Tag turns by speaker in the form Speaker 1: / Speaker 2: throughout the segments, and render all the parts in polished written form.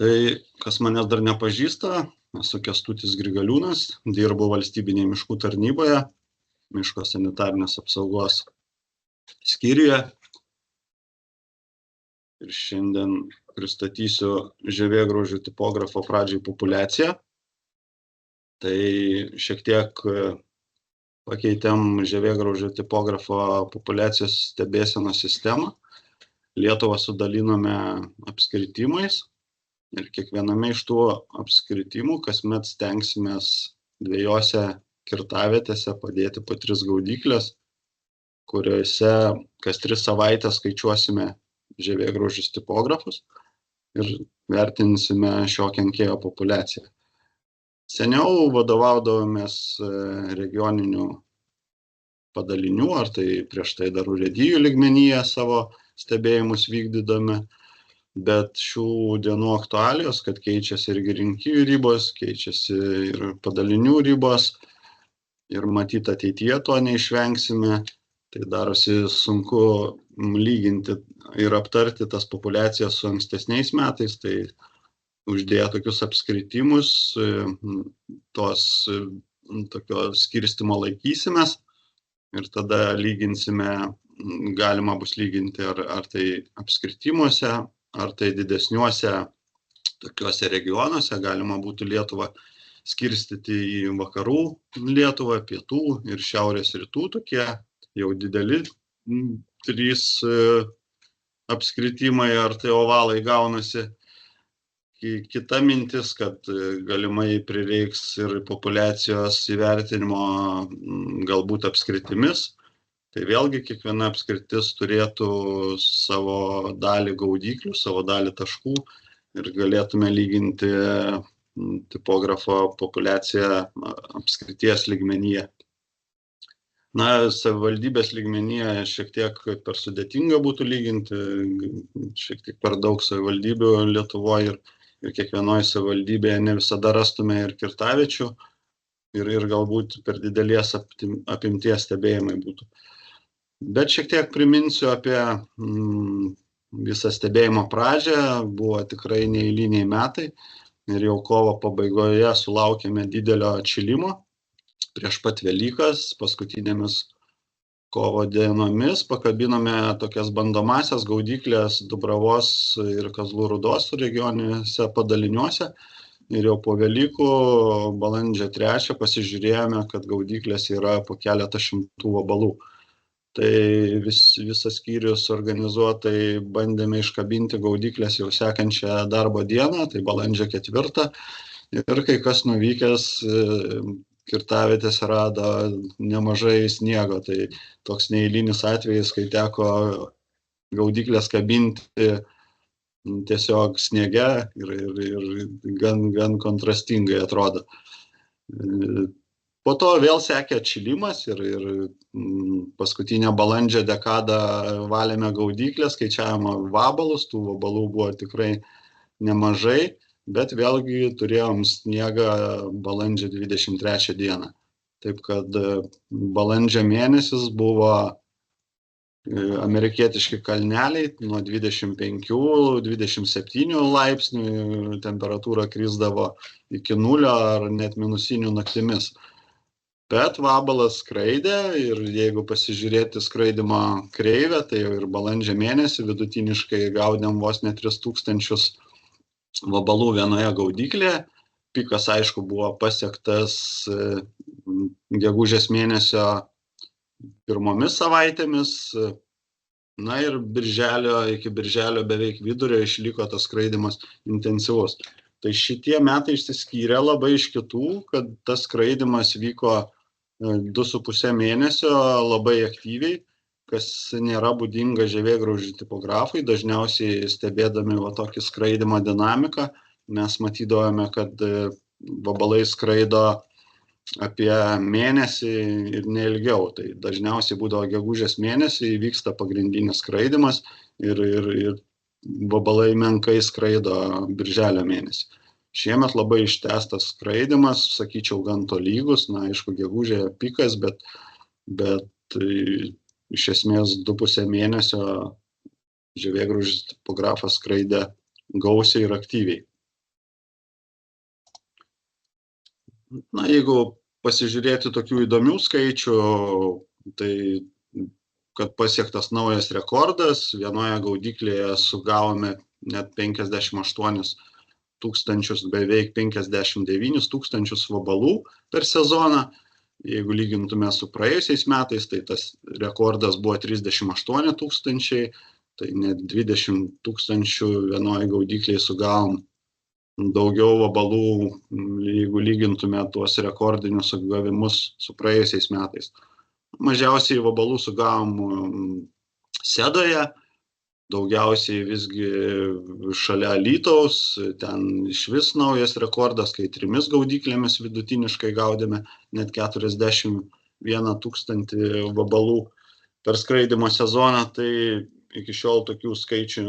Speaker 1: Tai, kas manęs dar nepažįsta, esu Kęstutis Grigaliūnas, dirbu valstybinėje miškų tarnyboje, miško sanitarinės apsaugos skyriuje. Ir šiandien pristatysiu žievėgraužių tipografo pradžiai populiaciją. Tai šiek tiek pakeitėm žievėgraužių tipografo populiacijos stebėsenos sistemą. Lietuvą sudalinome apskritimais ir kiekviename iš tų apskritimų kasmet stengsimės 2 kirtavietėse padėti po 3 gaudyklės, kuriuose kas 3 savaitės skaičiuosime žievėgraužius tipografus ir vertinsime šio kenkėjo populiaciją. Seniau vadovaudavomės regioninių padalinių, ar tai prieš tai dar urėdijų lygmenyje savo stebėjimus vykdydami, bet šių dienų aktualijos, kad keičiasi ir girinkijų ribos, keičiasi ir padalinių ribos ir matyt ateityje to neišvengsime, tai darosi sunku lyginti ir aptarti tas populiacijas su ankstesniais metais, tai uždėję tokius apskritimus, tos tokio skirstymo laikysimės ir tada lyginsime, galima bus lyginti ar tai apskritimuose, ar tai didesniuose tokiuose regionuose, galima būtų Lietuvą skirstyti į vakarų Lietuvą, pietų ir šiaurės rytų, tokie jau dideli 3 apskritimai, ar tai ovalai gaunasi. Kita mintis, kad galimai prireiks ir populiacijos įvertinimo galbūt apskritimis. Tai vėlgi kiekviena apskritis turėtų savo dalį gaudyklių, savo dalį taškų ir galėtume lyginti tipografo populiaciją apskrities lygmenyje. Na, savivaldybės lygmenyje šiek tiek per sudėtinga būtų lyginti, šiek tiek per daug savivaldybių Lietuvoje ir kiekvienoje savivaldybėje ne visada rastume ir kirtaviečių ir galbūt per didelės apimties stebėjimai būtų. Bet šiek tiek priminsiu apie visą stebėjimo pradžią, buvo tikrai neeiliniai metai ir jau kovo pabaigoje sulaukėme didelio atšilimo. Prieš pat Velykas, paskutinėmis kovo dienomis pakabinome tokias bandomąsias gaudyklės Dubravos ir Kazlų Rūdos regioniniuose padaliniuose ir jau po Velykų balandžio 3 pasižiūrėjome, kad gaudyklės yra po keletą šimtų vabalų. Tai visas skyrius organizuotai bandėme iškabinti gaudyklės jau sekančią darbo dieną, tai balandžio 4. Ir kai kas nuvykęs kirtavietėse rado nemažai sniego. Tai toks neeilinis atvejis, kai teko gaudyklės kabinti tiesiog sniege ir gan kontrastingai atrodo. Po to vėl sekė atšilimas ir paskutinę balandžio dekadą valėme gaudyklės, skaičiavome vabalus, tų vabalų buvo tikrai nemažai, bet vėlgi turėjom sniegą balandžio 23 dieną. Taip kad balandžio mėnesis buvo amerikietiški kalneliai, nuo 25–27 laipsnių temperatūra krisdavo iki 0 ar net minusinių naktimis. Bet vabalas skraidė ir jeigu pasižiūrėti skraidimo kreivę, tai jau ir balandžio mėnesį vidutiniškai gaudėm vos ne 3000 vabalų vienoje gaudyklėje. Pikas, aišku, buvo pasiektas gegužės mėnesio pirmomis savaitėmis. Na ir iki birželio beveik vidurio išliko tas skraidimas intensyvus. Tai šitie metai išsiskyrė labai iš kitų, kad tas skraidimas vyko 2,5 mėnesio labai aktyviai, kas nėra būdinga žievėgraužių tipografui. Dažniausiai stebėdami tokį skraidimo dinamiką, mes matydavome, kad vabalai skraido apie mėnesį ir neilgiau. Tai dažniausiai būdavo gegužės mėnesį, įvyksta pagrindinis skraidimas ir vabalai menkai skraido birželio mėnesį. Šiemet labai ištęstas skraidimas, sakyčiau, gan tolygus, na, aišku, gegužė pikas, bet iš esmės 2,5 mėnesio žievėgraužis tipografas skraidė gausiai ir aktyviai. Na, jeigu pasižiūrėti tokių įdomių skaičių, tai kad pasiektas naujas rekordas, vienoje gaudyklėje sugavome net 58 tūkstančius, beveik 59 tūkstančius vabalų per sezoną. Jeigu lygintume su praėjusiais metais, tai tas rekordas buvo 38 tūkstančiai, tai net 20 tūkstančių vienoje gaudyklėje sugavom daugiau vabalų, jeigu lygintume tuos rekordinius sugavimus su praėjusiais metais. Mažiausiai vabalų sugavom Sedoje, daugiausiai visgi šalia Alytaus, ten išvis naujas rekordas, kai 3 gaudyklėmis vidutiniškai gaudėme net 41 tūkstantį vabalų per skraidymo sezoną, tai iki šiol tokių skaičių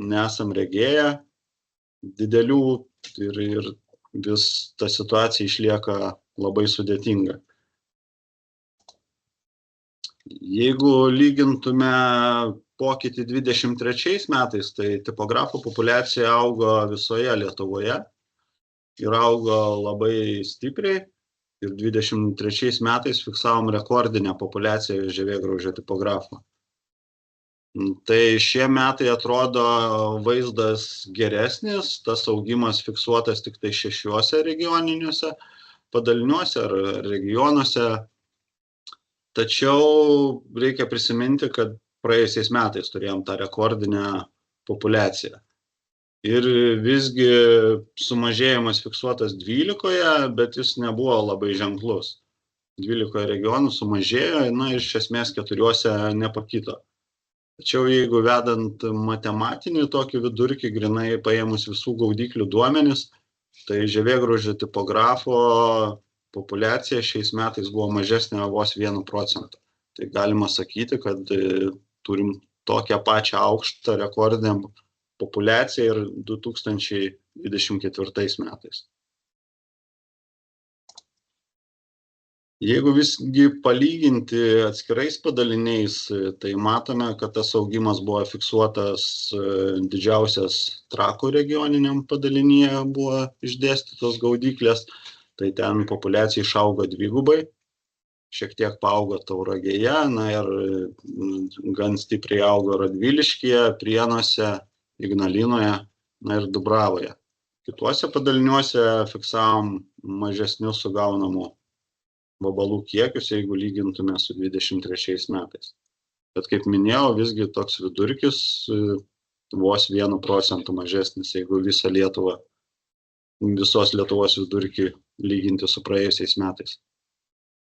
Speaker 1: nesam regėję didelių ir vis ta situacija išlieka labai sudėtinga. Jeigu lygintume pokytį 23 metais, tai tipografų populiacija augo visoje Lietuvoje ir augo labai stipriai. Ir 23 metais fiksavom rekordinę populiaciją žievėgraužio tipografų. Tai šie metai atrodo vaizdas geresnis, tas augimas fiksuotas tik tai 6 regioniniuose padaliniuose ar regionuose. Tačiau reikia prisiminti, kad praėjusiais metais turėjom tą rekordinę populiaciją. Ir visgi sumažėjimas fiksuotas 12, bet jis nebuvo labai ženklus. 12 regionų sumažėjo, ir iš esmės 4 nepakito. Tačiau jeigu vedant matematinį tokį vidurkį, grinai paėmus visų gaudyklių duomenis, tai žievėgraužio tipografo populiacija šiais metais buvo mažesnė vos 1%. Tai galima sakyti, kad turim tokią pačią aukštą rekordinę populiaciją ir 2024 metais. Jeigu visgi palyginti atskirais padaliniais, tai matome, kad tas augimas buvo fiksuotas didžiausias Trakų regioniniam padalinyje buvo išdėstytos gaudyklės, tai ten populiacija išaugo 2, šiek tiek paaugo Tauragėje, ir gan stipriai augo Radviliškyje, Prienuose, Ignalinoje, ir Dubravoje. Kituose padaliniuose fiksavom mažesnius sugaunamų vabalų kiekius, jeigu lygintume su 23 metais. Bet kaip minėjau, visgi toks vidurkis vos 1% mažesnis, jeigu visą Lietuvą, visos Lietuvos vidurkį lyginti su praėjusiais metais.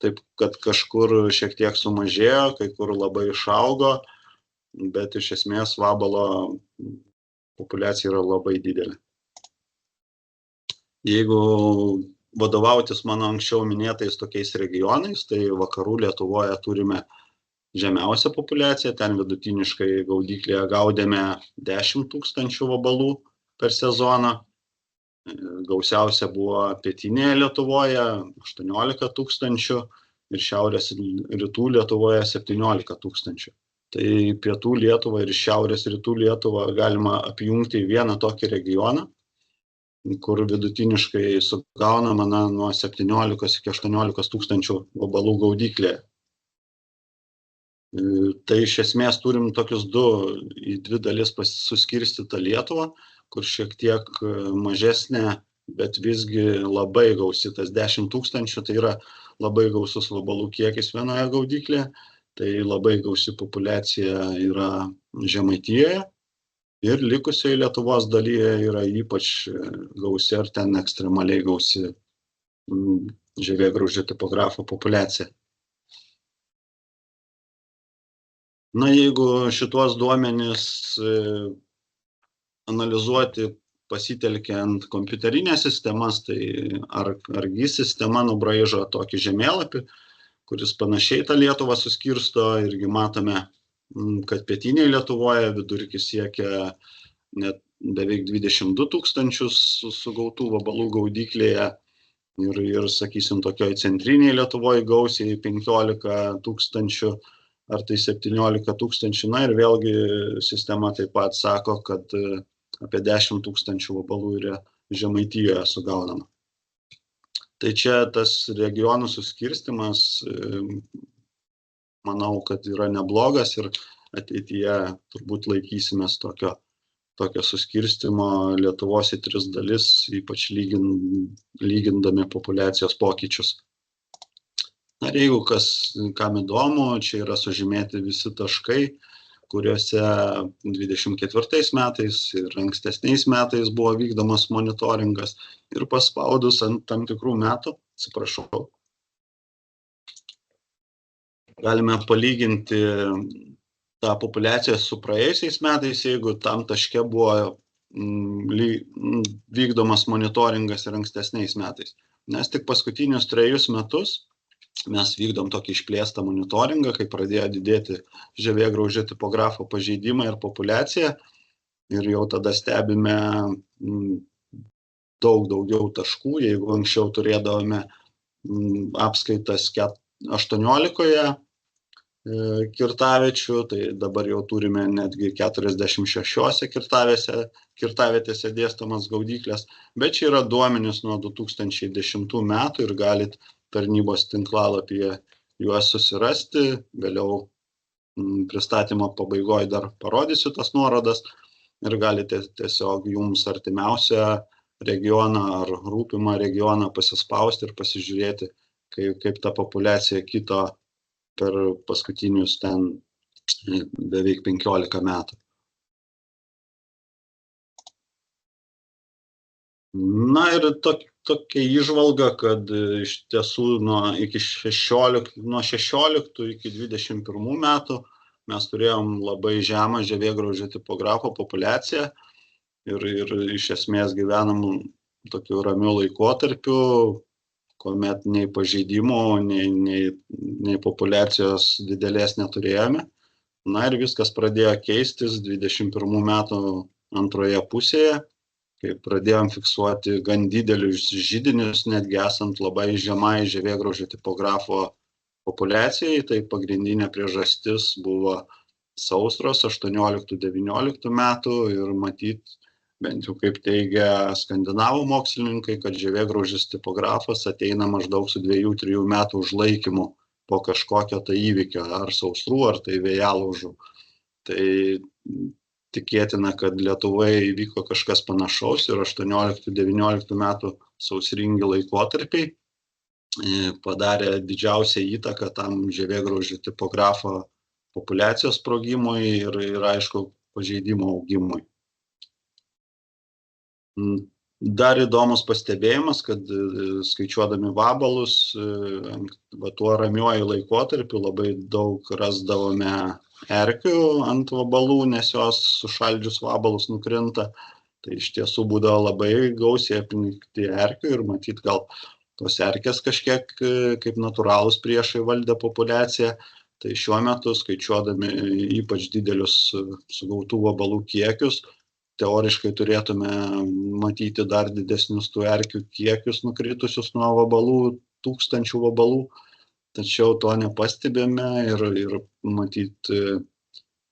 Speaker 1: Taip, kad kažkur šiek tiek sumažėjo, kai kur labai išaugo, bet iš esmės vabalo populiacija yra labai didelė. Jeigu vadovautis mano anksčiau minėtais tokiais regionais, tai vakarų Lietuvoje turime žemiausią populiaciją, ten vidutiniškai gaudyklėje gaudėme 10 tūkstančių vabalų per sezoną. Gausiausia buvo pietinėje Lietuvoje 18 tūkstančių ir šiaurės rytų Lietuvoje 17 tūkstančių. Tai pietų Lietuvą ir šiaurės rytų Lietuvą galima apjungti į vieną tokį regioną, kur vidutiniškai sugaunama nuo 17 iki 18 tūkstančių vabalų gaudyklėje. Tai iš esmės turim tokius į 2 dalis suskirstytą Lietuvą, kur šiek tiek mažesnė, bet visgi labai gausi, tas 10 tūkstančių, tai yra labai gausus vabalų kiekis vienoje gaudyklėje, tai labai gausi populiacija yra Žemaitijoje ir likusioje Lietuvos dalyje yra ypač gausi ar ten ekstremaliai gausi žievėgraužio tipografo populiacija. Jeigu šituos duomenis analizuoti pasitelkiant kompiuterinės sistemas, tai ArcGIS sistema nubraižo tokį žemėlapį, kuris panašiai tą Lietuvą suskirsto, irgi matome, kad pietinėje Lietuvoje vidurkis siekia net beveik 22 tūkstančius sugautų vabalų gaudyklėje ir sakysim, tokioj centrinėje Lietuvoje gausiai 15 tūkstančių ar tai 17 tūkstančių. Ir vėlgi sistema taip pat sako, kad apie 10 tūkstančių vabalų yra Žemaitijoje sugaunama. Tai čia tas regionų suskirstymas, manau, kad yra neblogas ir ateityje turbūt laikysimės tokio suskirstymo Lietuvos į 3 dalis, ypač lygindami populiacijos pokyčius. Ir jeigu kam įdomu, čia yra sužymėti visi taškai, kuriuose 24 metais ir ankstesniais metais buvo vykdomas monitoringas ir paspaudus ant tam tikrų metų, atsiprašau, galime palyginti tą populiaciją su praėjusiais metais, jeigu tam taške buvo vykdomas monitoringas ir ankstesniais metais. Nes tik paskutinius 3 metus mes vykdom tokį išplėstą monitoringą, kai pradėjo didėti žievėgraužio tipografo pažeidimai ir populiacija. Ir jau tada stebime daug daugiau taškų. Jeigu anksčiau turėdavome apskaitas 18 kirtaviečių, tai dabar jau turime netgi 46 kirtavietėse dėstomas gaudyklės. Bet čia yra duomenys nuo 2010 metų ir galit tarnybos tinklalapyje juos susirasti. Vėliau pristatymo pabaigoje dar parodysiu tas nuorodas ir galite tiesiog jums artimiausią regioną ar rūpimą regioną pasispausti ir pasižiūrėti, kaip ta populiacija kito per paskutinius ten beveik 15 metų. Na ir tokia įžvalga, kad iš tiesų nuo 16 iki 21 metų mes turėjom labai žemą žievėgraužio tipografo populiaciją ir iš esmės gyvenam tokiu ramiu laikotarpiu, kuomet nei pažeidimų, nei populiacijos didelės neturėjome. Na ir viskas pradėjo keistis 21 metų antroje pusėje, kai pradėjom fiksuoti gan didelius židinius, netgi esant labai žemai žievėgraužio tipografo populiacijai. Tai pagrindinė priežastis buvo sausros 18-19 metų ir matyt, bent jau kaip teigia skandinavų mokslininkai, kad žievėgraužis tipografas ateina maždaug su 2-3 metų užlaikymu po kažkokio tai įvykio, ar sausrų, ar tai vėjalaužų. Tai tikėtina, kad Lietuvoje įvyko kažkas panašaus ir 18-19 metų sausringi laikotarpiai padarė didžiausią įtaką tam žievėgraužio tipografo populiacijos sprogimui ir aišku, pažeidimo augimui. Dar įdomus pastebėjimas, kad skaičiuodami vabalus, tuo ramiuoju laikotarpiu labai daug rasdavome erkių ant vabalų, nes jos sušaldžius vabalus nukrinta. Tai iš tiesų būdavo labai gausiai apnikti erkių ir matyt gal tos erkės kažkiek kaip natūralūs priešai valdė populiaciją. Tai šiuo metu skaičiuodami ypač didelius sugautų vabalų kiekius, teoriškai turėtume matyti dar didesnius tų erkių kiekius nukritusius nuo vabalų, 1000 vabalų, tačiau to nepastebime ir matyt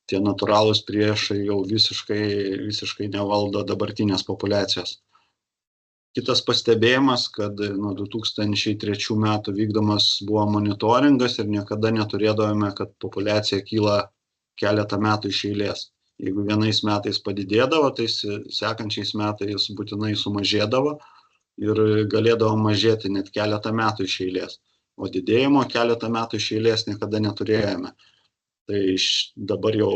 Speaker 1: tie natūralūs priešai jau visiškai nevaldo dabartinės populiacijos. Kitas pastebėjimas, kad nuo 2003 metų vykdomas buvo monitoringas ir niekada neturėdavome, kad populiacija kyla keletą metų iš eilės. Jeigu vienais metais padidėdavo, tai sekančiais metais būtinai sumažėdavo ir galėdavo mažėti net keletą metų iš eilės. O didėjimo keletą metų iš eilės niekada neturėjome. Tai dabar jau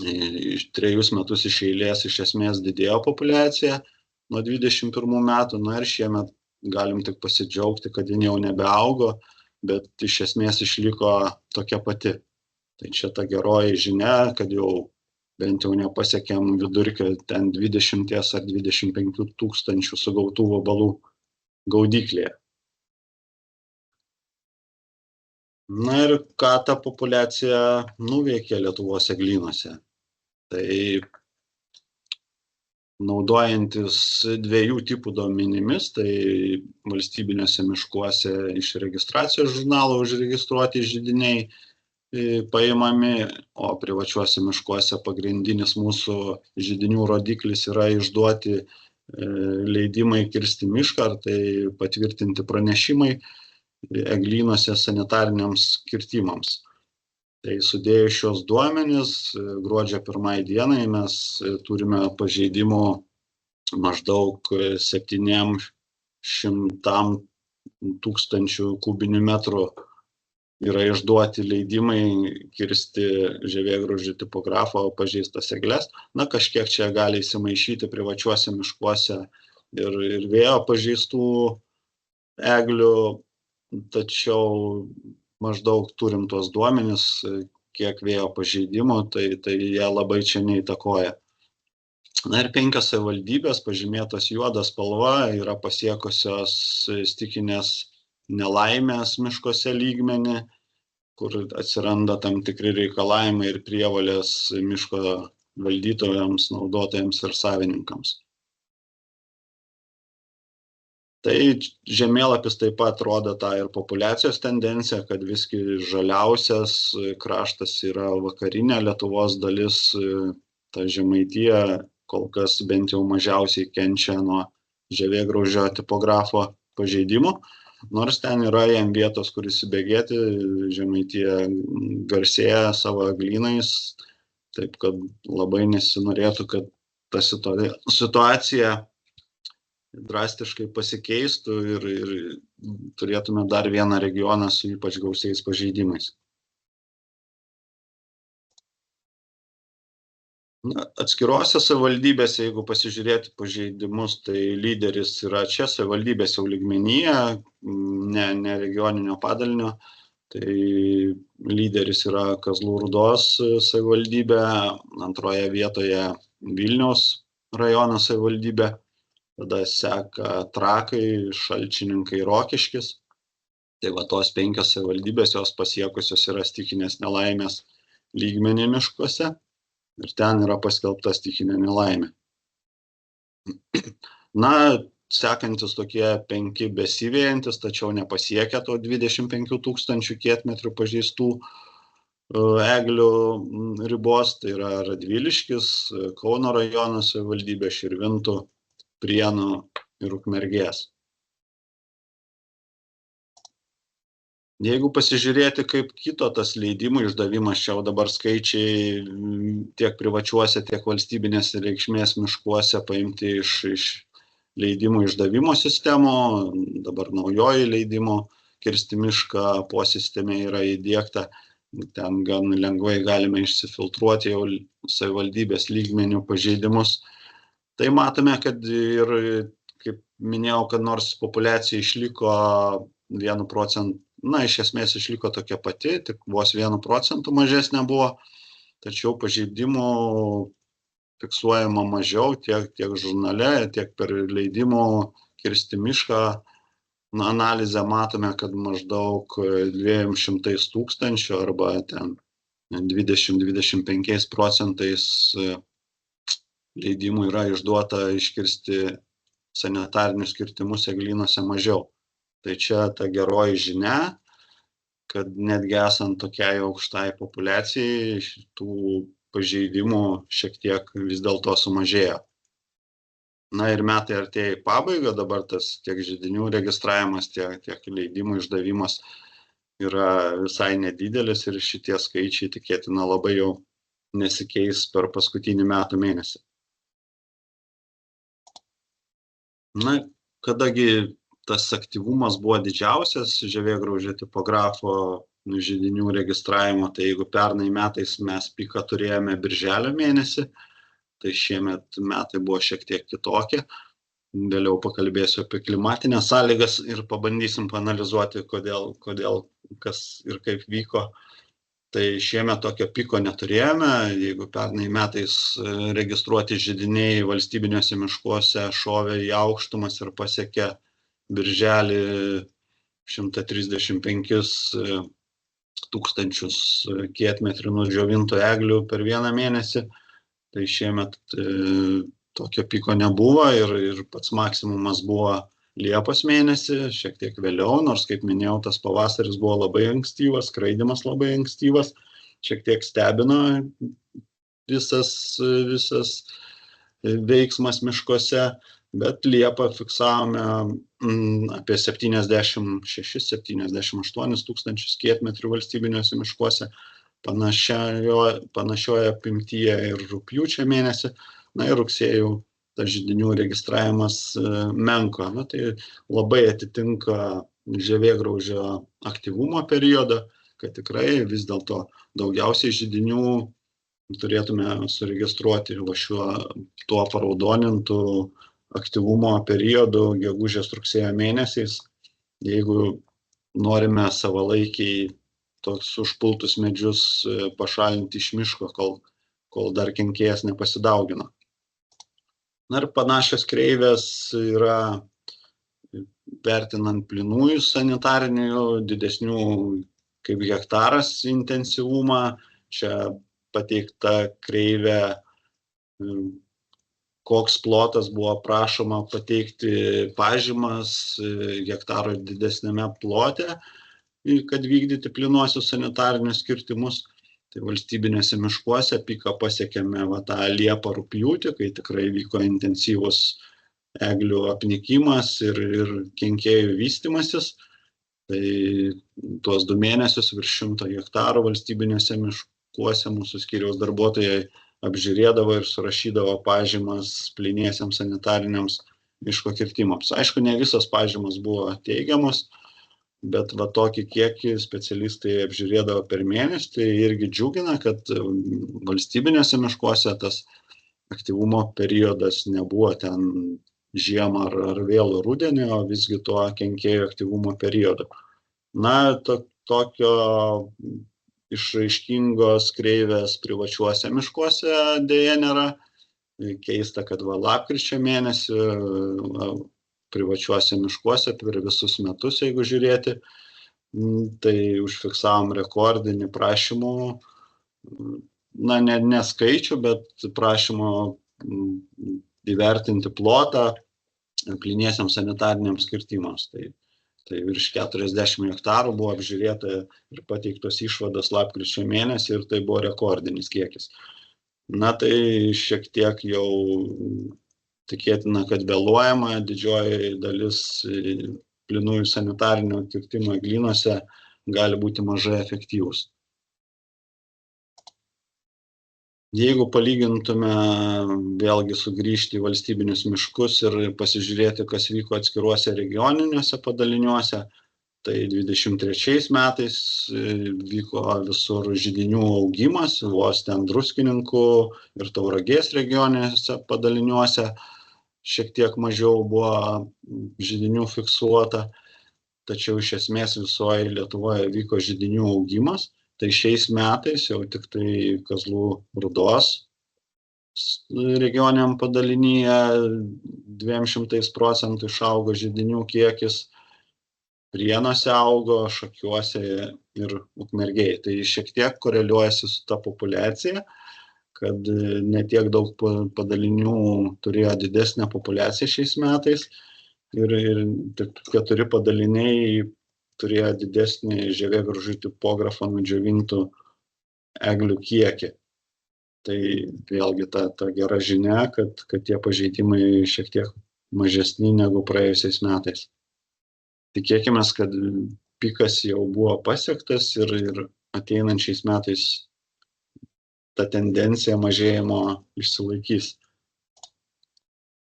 Speaker 1: 3 metus iš eilės iš esmės didėjo populiacija nuo 21 metų. Na ir šiemet galim tik pasidžiaugti, kad ji jau nebeaugo, bet iš esmės išliko tokia pati. Tai čia ta geroji žinia, kad jau bent jau nepasiekėm vidurkio ten 20 ar 25 tūkstančių sugautų vabalų gaudyklėje. Na ir ką ta populiacija nuveikė Lietuvos eglynuose? Tai naudojantis 2 tipų duomenimis, tai valstybiniuose miškuose iš registracijos žurnalo užregistruoti židiniai paimami, o privačiuose miškuose pagrindinis mūsų židinių rodiklis yra išduoti leidimai kirsti mišką, ar tai patvirtinti pranešimai eglynuose sanitariniams kirtimams. Tai sudėjus šios duomenis, gruodžio 1 dienai mes turime pažeidimų maždaug 700 tūkstančių kubinių metrų yra išduoti leidimai kirsti žievėgraužių tipografo pažeistas egles. Na, kažkiek čia gali įsimaišyti privačiuose miškuose ir vėjo pažeistų eglių, tačiau maždaug turim tuos duomenis, kiek vėjo pažeidimų, tai jie labai čia neįtakoja. Na ir 5 savivaldybės, pažymėtos juoda spalva, yra pasiekusios stichinės nelaimės miškuose lygmenį, kur atsiranda tam tikri reikalavimai ir prievolės miško valdytojams, naudotojams ir savininkams. Tai žemėlapis taip pat rodo tą ir populiacijos tendenciją, kad visgi žaliausias kraštas yra vakarinė Lietuvos dalis, ta Žemaitija kol kas bent jau mažiausiai kenčia nuo žievėgraužio tipografo pažeidimų, nors ten yra jam vietos, kur įsibėgėti. Žemaitija garsėja savo eglynais, taip kad labai nesinorėtų, kad ta situacija drastiškai pasikeistų ir turėtume dar vieną regioną su ypač gausiais pažeidimais. Na, atskirose savivaldybėse, jeigu pasižiūrėti pažeidimus, tai lyderis yra čia savivaldybės jau lygmenyje, ne regioninio padalinio. Tai lyderis yra Kazlų Rūdos savivaldybė, antroje vietoje Vilniaus rajono savivaldybė. Tada seka Trakai, Šalčininkai, Rokiškis. Tai va tos 5 savivaldybės, jos pasiekusios yra stichinės nelaimės lygmenį miškuose ir ten yra paskelbta stichinė nelaimė. Na, sekantis tokie 5 besivėjantis, tačiau nepasiekia to 25 000 kietmetrių pažeistų eglių ribos, tai yra Radviliškis, Kauno rajono savivaldybė, Širvintų, Prienų ir Ukmergės. Jeigu pasižiūrėti, kaip kito tas leidimų išdavimas, čia dabar skaičiai tiek privačiuose, tiek valstybinės reikšmės miškuose paimti iš leidimų išdavimo sistemų, dabar naujoji leidimų kirsti mišką posistemė yra įdiegta, ten gan lengvai galime išsifiltruoti jau savivaldybės lygmenių pažeidimus. Tai matome, kad ir, kaip minėjau, kad nors populiacija išliko 1%, na, iš esmės išliko tokia pati, tik vos 1% mažesnė buvo, tačiau pažeidimų fiksuojama mažiau tiek žurnale, tiek per leidimų kirsti mišką. Na, analizę matome, kad maždaug 200 000 arba ten 20–25% leidimų yra išduota iškirsti sanitarinius kirtimus eglynuose mažiau. Tai čia ta geroji žinia, kad netgi esant tokiai aukštai populiacijai, tų pažeidimų šiek tiek vis dėlto sumažėjo. Na ir metai artėja į pabaigą, dabar tas tiek židinių registravimas, tiek leidimų išdavimas yra visai nedidelis ir šitie skaičiai tikėtina labai jau nesikeis per paskutinį metų mėnesį. Na, kadangi tas aktyvumas buvo didžiausias žievėgraužio tipografo židinių registravimo, tai jeigu pernai metais mes piką turėjome birželio mėnesį, tai šiemet metai buvo šiek tiek kitokie. Vėliau pakalbėsiu apie klimatinės sąlygas ir pabandysim paanalizuoti, kodėl kas ir kaip vyko. Tai šiemet tokio piko neturėjome. Jeigu pernai metais registruoti židiniai valstybiniuose miškuose šovė į aukštumas ir pasiekė birželį 135 000 kietmetrių nudžiovintų eglių per vieną mėnesį, tai šiemet tokio piko nebuvo ir pats maksimumas buvo Liepos mėnesį, šiek tiek vėliau, nors, kaip minėjau, tas pavasaris buvo labai ankstyvas, skraidymas labai ankstyvas, šiek tiek stebino visas veiksmas miškuose, bet Liepą fiksavome apie 76-78 tūkstančius kietmetrių valstybiniuose miškuose, panašioje apimtyje ir rugpjūčio mėnesį, na ir rugsėjų tas židinių registravimas menko. Na, tai labai atitinka žievėgraužio aktyvumo periodą, kad tikrai vis dėlto daugiausiai židinių turėtume suregistruoti tuo paraudonintų aktyvumo periodu gegužės rugsėjo mėnesiais, jeigu norime savalaikiai toks užpultus medžius pašalinti iš miško, kol dar kenkėjas nepasidaugino. Na ir panašios kreivės yra vertinant plynųjų sanitarinių, didesnių kaip hektaras intensyvumą. Čia pateikta kreivė, koks plotas buvo prašoma pateikti pažymas hektaro didesnėme plote, kad vykdyti plynuosius sanitarinius kirtimus. Tai valstybinėse miškuose piką pasiekėme tą Liepą rugpjūtį, kai tikrai vyko intensyvus eglių apnikimas ir kenkėjų vystymasis. Tai tuos 2 mėnesius virš 100 hektarų valstybinėse miškuose mūsų skyriaus darbuotojai apžiūrėdavo ir surašydavo pažymas plyniesiems sanitariniams miško kirtimams. Aišku, ne visos pažymos buvo teigiamos, bet tokį kiekį specialistai apžiūrėdavo per mėnesį. Tai irgi džiugina, kad valstybinėse miškuose tas aktyvumo periodas nebuvo ten žiemą ar vėlų rudenį, o visgi tuo kenkėjų aktyvumo periodu. Na, tokio išraiškingos kreivės privačiuose miškuose dėja nėra. Keista, kad lapkričio mėnesį privačiuose miškuose per visus metus, jeigu žiūrėti, tai užfiksavom rekordinį prašymų, na, ne skaičių, bet prašymų įvertinti plotą plyniesiams sanitariniams kirtimams. Tai virš 40 hektarų buvo apžiūrėta ir pateiktos išvados lapkričio mėnesį ir tai buvo rekordinis kiekis. Na, tai šiek tiek jau tikėtina, kad vėluojama, didžioji dalis plynųjų sanitarinių kirtimų eglynuose gali būti mažai efektyvūs. Jeigu palygintume, vėlgi sugrįžti į valstybinius miškus ir pasižiūrėti, kas vyko atskiruose regioniniuose padaliniuose, tai 23 metais vyko visur židinių augimas, vos ten Druskininkų ir Tauragės regioniniuose padaliniuose šiek tiek mažiau buvo židinių fiksuota, tačiau iš esmės visoje Lietuvoje vyko židinių augimas. Tai šiais metais jau tik tai Kazlų Rūdos regioniniam padalinyje 200% išaugo židinių kiekis, Prienuose augo, Šakiuose ir Ukmergėje. Tai šiek tiek koreliuojasi su ta populiacija, kad ne tiek daug padalinių turėjo didesnę populiaciją šiais metais ir tik 4 padaliniai turėjo didesnį žievėgraužių tipografą nudžiovintų eglių kiekį. Tai vėlgi ta gera žinia, kad tie pažeidimai šiek tiek mažesni negu praėjusiais metais. Tikėkime, kad pikas jau buvo pasiektas ir ateinančiais metais ta tendencija mažėjimo išsilaikys.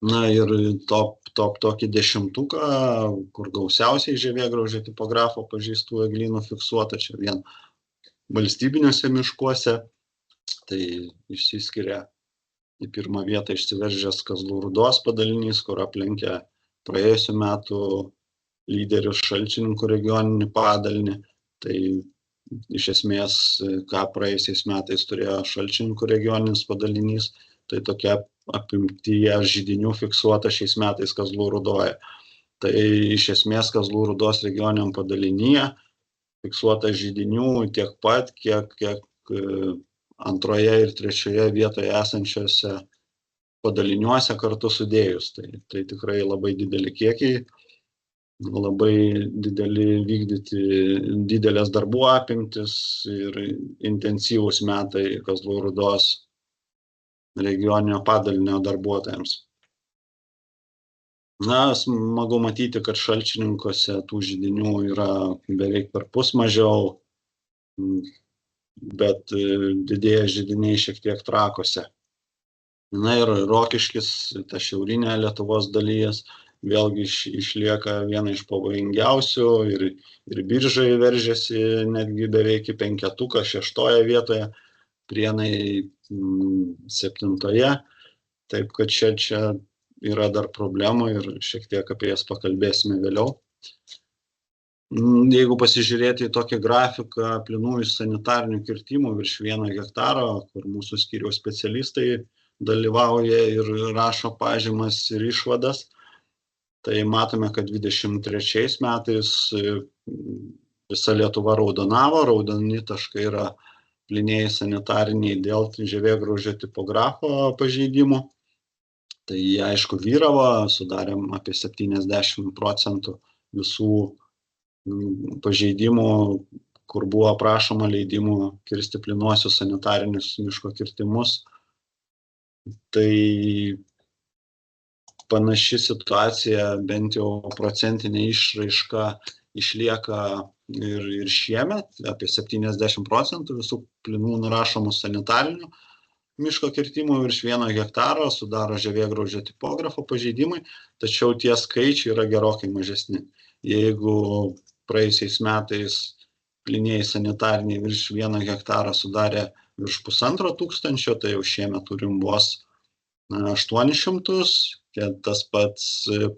Speaker 1: Na ir tokį 10, kur gausiausiai žievėgraužio tipografo pažeistų eglynų fiksuota, čia vien valstybiniuose miškuose, tai išsiskiria į pirmą vietą išsiveržęs Kazlų Rūdos padalinys, kur aplenkė praėjusių metų lyderius Šalčininkų regioninį padalinį. Tai iš esmės, ką praėjusiais metais turėjo Šalčininkų regioninis padalinys, tai tokia apimtyje židinių fiksuota šiais metais Kazlų Rūdoje. Tai iš esmės Kazlų Rūdos regioniniam padalinyje fiksuota židinių tiek pat, kiek antroje ir trečioje vietoje esančiose padaliniuose kartu sudėjus. Tai tikrai labai dideli kiekiai, labai didelės darbų apimtis ir intensyvūs metai Kazlų Rūdos regioninio padalinio darbuotojams. Na, smagu matyti, kad Šalčininkuose tų židinių yra beveik perpus mažiau, bet didėja židiniai šiek tiek Trakuose. Na ir Rokiškis, ta šiaurinė Lietuvos dalis, vėlgi išlieka viena iš pavojingiausių ir Biržai veržiasi netgi beveik į penketuką, 6 vietoje, Prienai 7. Taip kad čia yra dar problemų ir šiek tiek apie jas pakalbėsime vėliau. Jeigu pasižiūrėti į tokį grafiką plynųjų sanitarinių kirtimų virš 1 hektaro, kur mūsų skyriaus specialistai dalyvauja ir rašo pažymas ir išvadas, tai matome, kad 23 metais visa Lietuva raudonavo, raudoni taškai yra plynieji sanitariniai dėl žievėgraužio tipografo pažeidimų. Tai jie aišku vyravo, sudarėm apie 70% visų pažeidimų, kur buvo prašoma leidimų kirsti plynuosius sanitarinius miško kirtimus. Tai panaši situacija, bent jau procentinė išraiška, išlieka ir šiemet, apie 70% visų plynų nurašomų sanitarinių miško kirtimų virš 1 hektaro sudaro žievėgraužio tipografo pažeidimai, tačiau tie skaičiai yra gerokai mažesni. Jeigu praėjusiais metais plynieji sanitariniai virš 1 hektaro sudarė virš 1500, tai jau šiemet turim vos 800, tas pats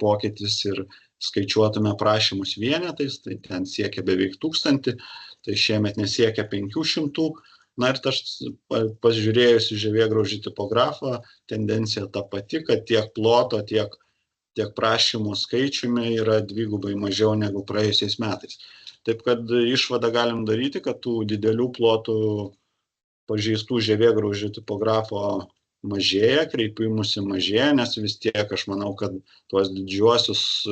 Speaker 1: pokytis ir skaičiuotume prašymus vienetais, tai ten siekia beveik 1000, tai šiemet nesiekia 500. Na ir aš pasižiūrėjus į žievėgraužį tipografą, tendencija ta pati, kad tiek ploto, tiek prašymų skaičiumi yra dvigubai mažiau negu praėjusiais metais. Taip kad išvadą galim daryti, kad tų didelių plotų pažeistų žievėgraužio tipografo mažėja, kreipimusi mažėja, nes vis tiek aš manau, kad tuos didžiuosius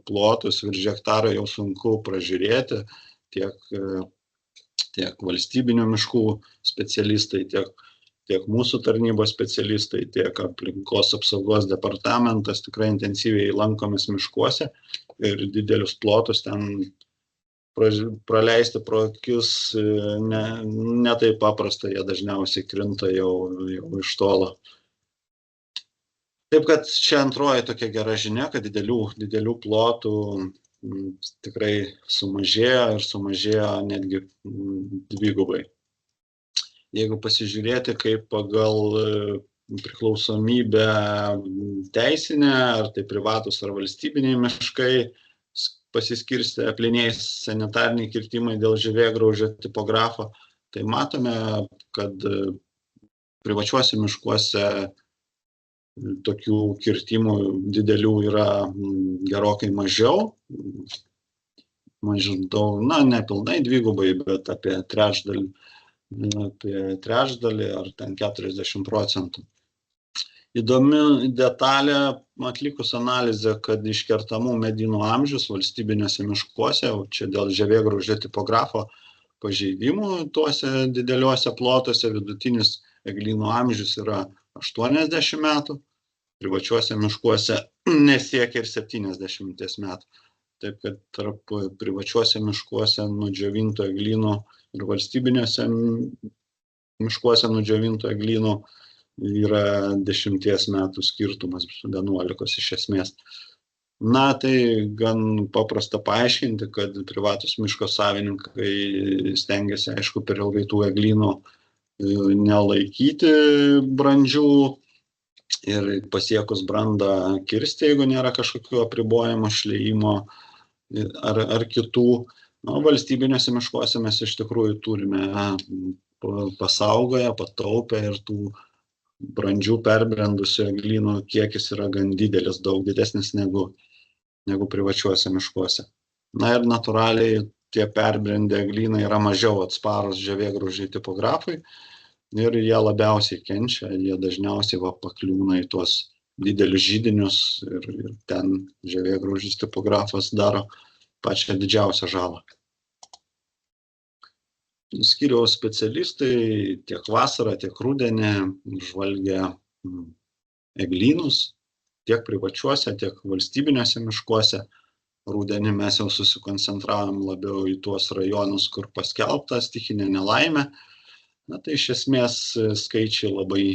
Speaker 1: plotus virš hektaro jau sunku pražiūrėti, tiek valstybinių miškų specialistai, tiek mūsų tarnybos specialistai, tiek aplinkos apsaugos departamentas tikrai intensyviai lankomės miškuose ir didelius plotus ten praleisti pro akis ne taip paprasta, jie dažniausiai krinta jau iš tolo. Taip kad čia antroji tokia gera žinia, kad didelių plotų tikrai sumažėjo ir sumažėjo netgi dvigubai. Jeigu pasižiūrėti, kaip pagal priklausomybę teisinę, ar tai privatus ar valstybiniai miškai pasiskirstę plynieji sanitariniai kirtimai dėl žievėgraužio tipografo, tai matome, kad privačiuose miškuose tokių kirtimų didelių yra gerokai mažiau, nepilnai dvigubai, bet apie trečdalį ar ten 40%. Įdomi detalė, atlikus analizę, kad iškertamų medynų amžius valstybiniuose miškuose, čia dėl žievėgraužio tipografo pažeidimų tuose dideliuose plotuose, vidutinis eglynų amžius yra 80 metų, privačiuose miškuose nesiekia ir 70 metų. Taip kad tarp privačiuose miškuose nudžiovintų eglynų ir valstybiniuose miškuose nudžiovintų eglynų yra 10 metų skirtumas, 11 iš esmės. Na, tai gan paprasta paaiškinti, kad privatus miško savininkai stengiasi, aišku, per ilgai tų eglynų nelaikyti brandžių ir pasiekus brandą kirsti, jeigu nėra kažkokių apribojimų, šliejimo ar kitų. Valstybiniuose miškuose mes iš tikrųjų turime pasaugoję, pataupę ir tų brandžių perbrendusių eglynų kiekis yra gan didelis, daug didesnis negu privačiuose miškuose. Na ir natūraliai tie perbrendę eglynai yra mažiau atsparūs žievėgraužiui tipografui ir jie labiausiai kenčia, jie dažniausiai pakliūna į tuos didelius židinius ir ten žievėgraužis tipografas daro pačią didžiausią žalą. Skyriaus specialistai tiek vasarą, tiek rudenį žvalgia eglynus tiek privačiuose, tiek valstybiniuose miškuose. Rudenį mes jau susikoncentravom labiau į tuos rajonus, kur paskelbta stichinė nelaimė. Na, tai iš esmės skaičiai labai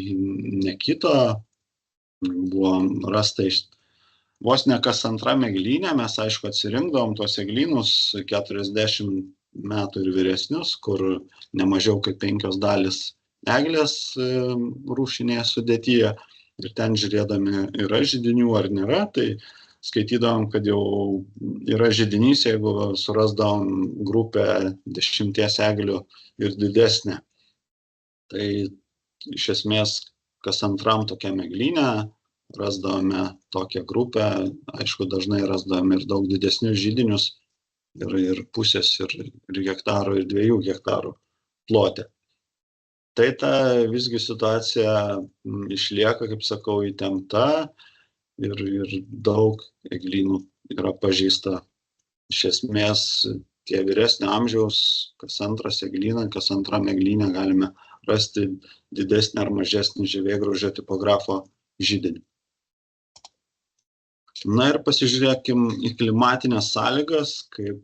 Speaker 1: nekito. Buvo rasta vos ne kas antra eglynė. Mes, aišku, atsirinkdavom tuos eglynus 40 metų ir vyresnius, kur nemažiau kaip 5 dalis eglės rūšinėje sudėtyje. Ir ten žiūrėdami, yra židinių ar nėra, tai skaitydavom, kad jau yra židinys, jeigu surasdavom grupę 10 eglių ir didesnę. Tai iš esmės kas antram tokiam eglyne rasdavome tokią grupę. Aišku, dažnai rasdavome ir daug didesnius židinius, ir pusės, ir hektarų, ir 2 hektarų plote. Tai ta visgi situacija išlieka, kaip sakau, įtempta. Ir daug eglynų yra pažeista. Iš esmės, tie vyresnio amžiaus, kas antram eglyne galime rasti didesnį ar mažesnį žievėgraužio tipografo židinį. Na ir pasižiūrėkim į klimatinės sąlygas, kaip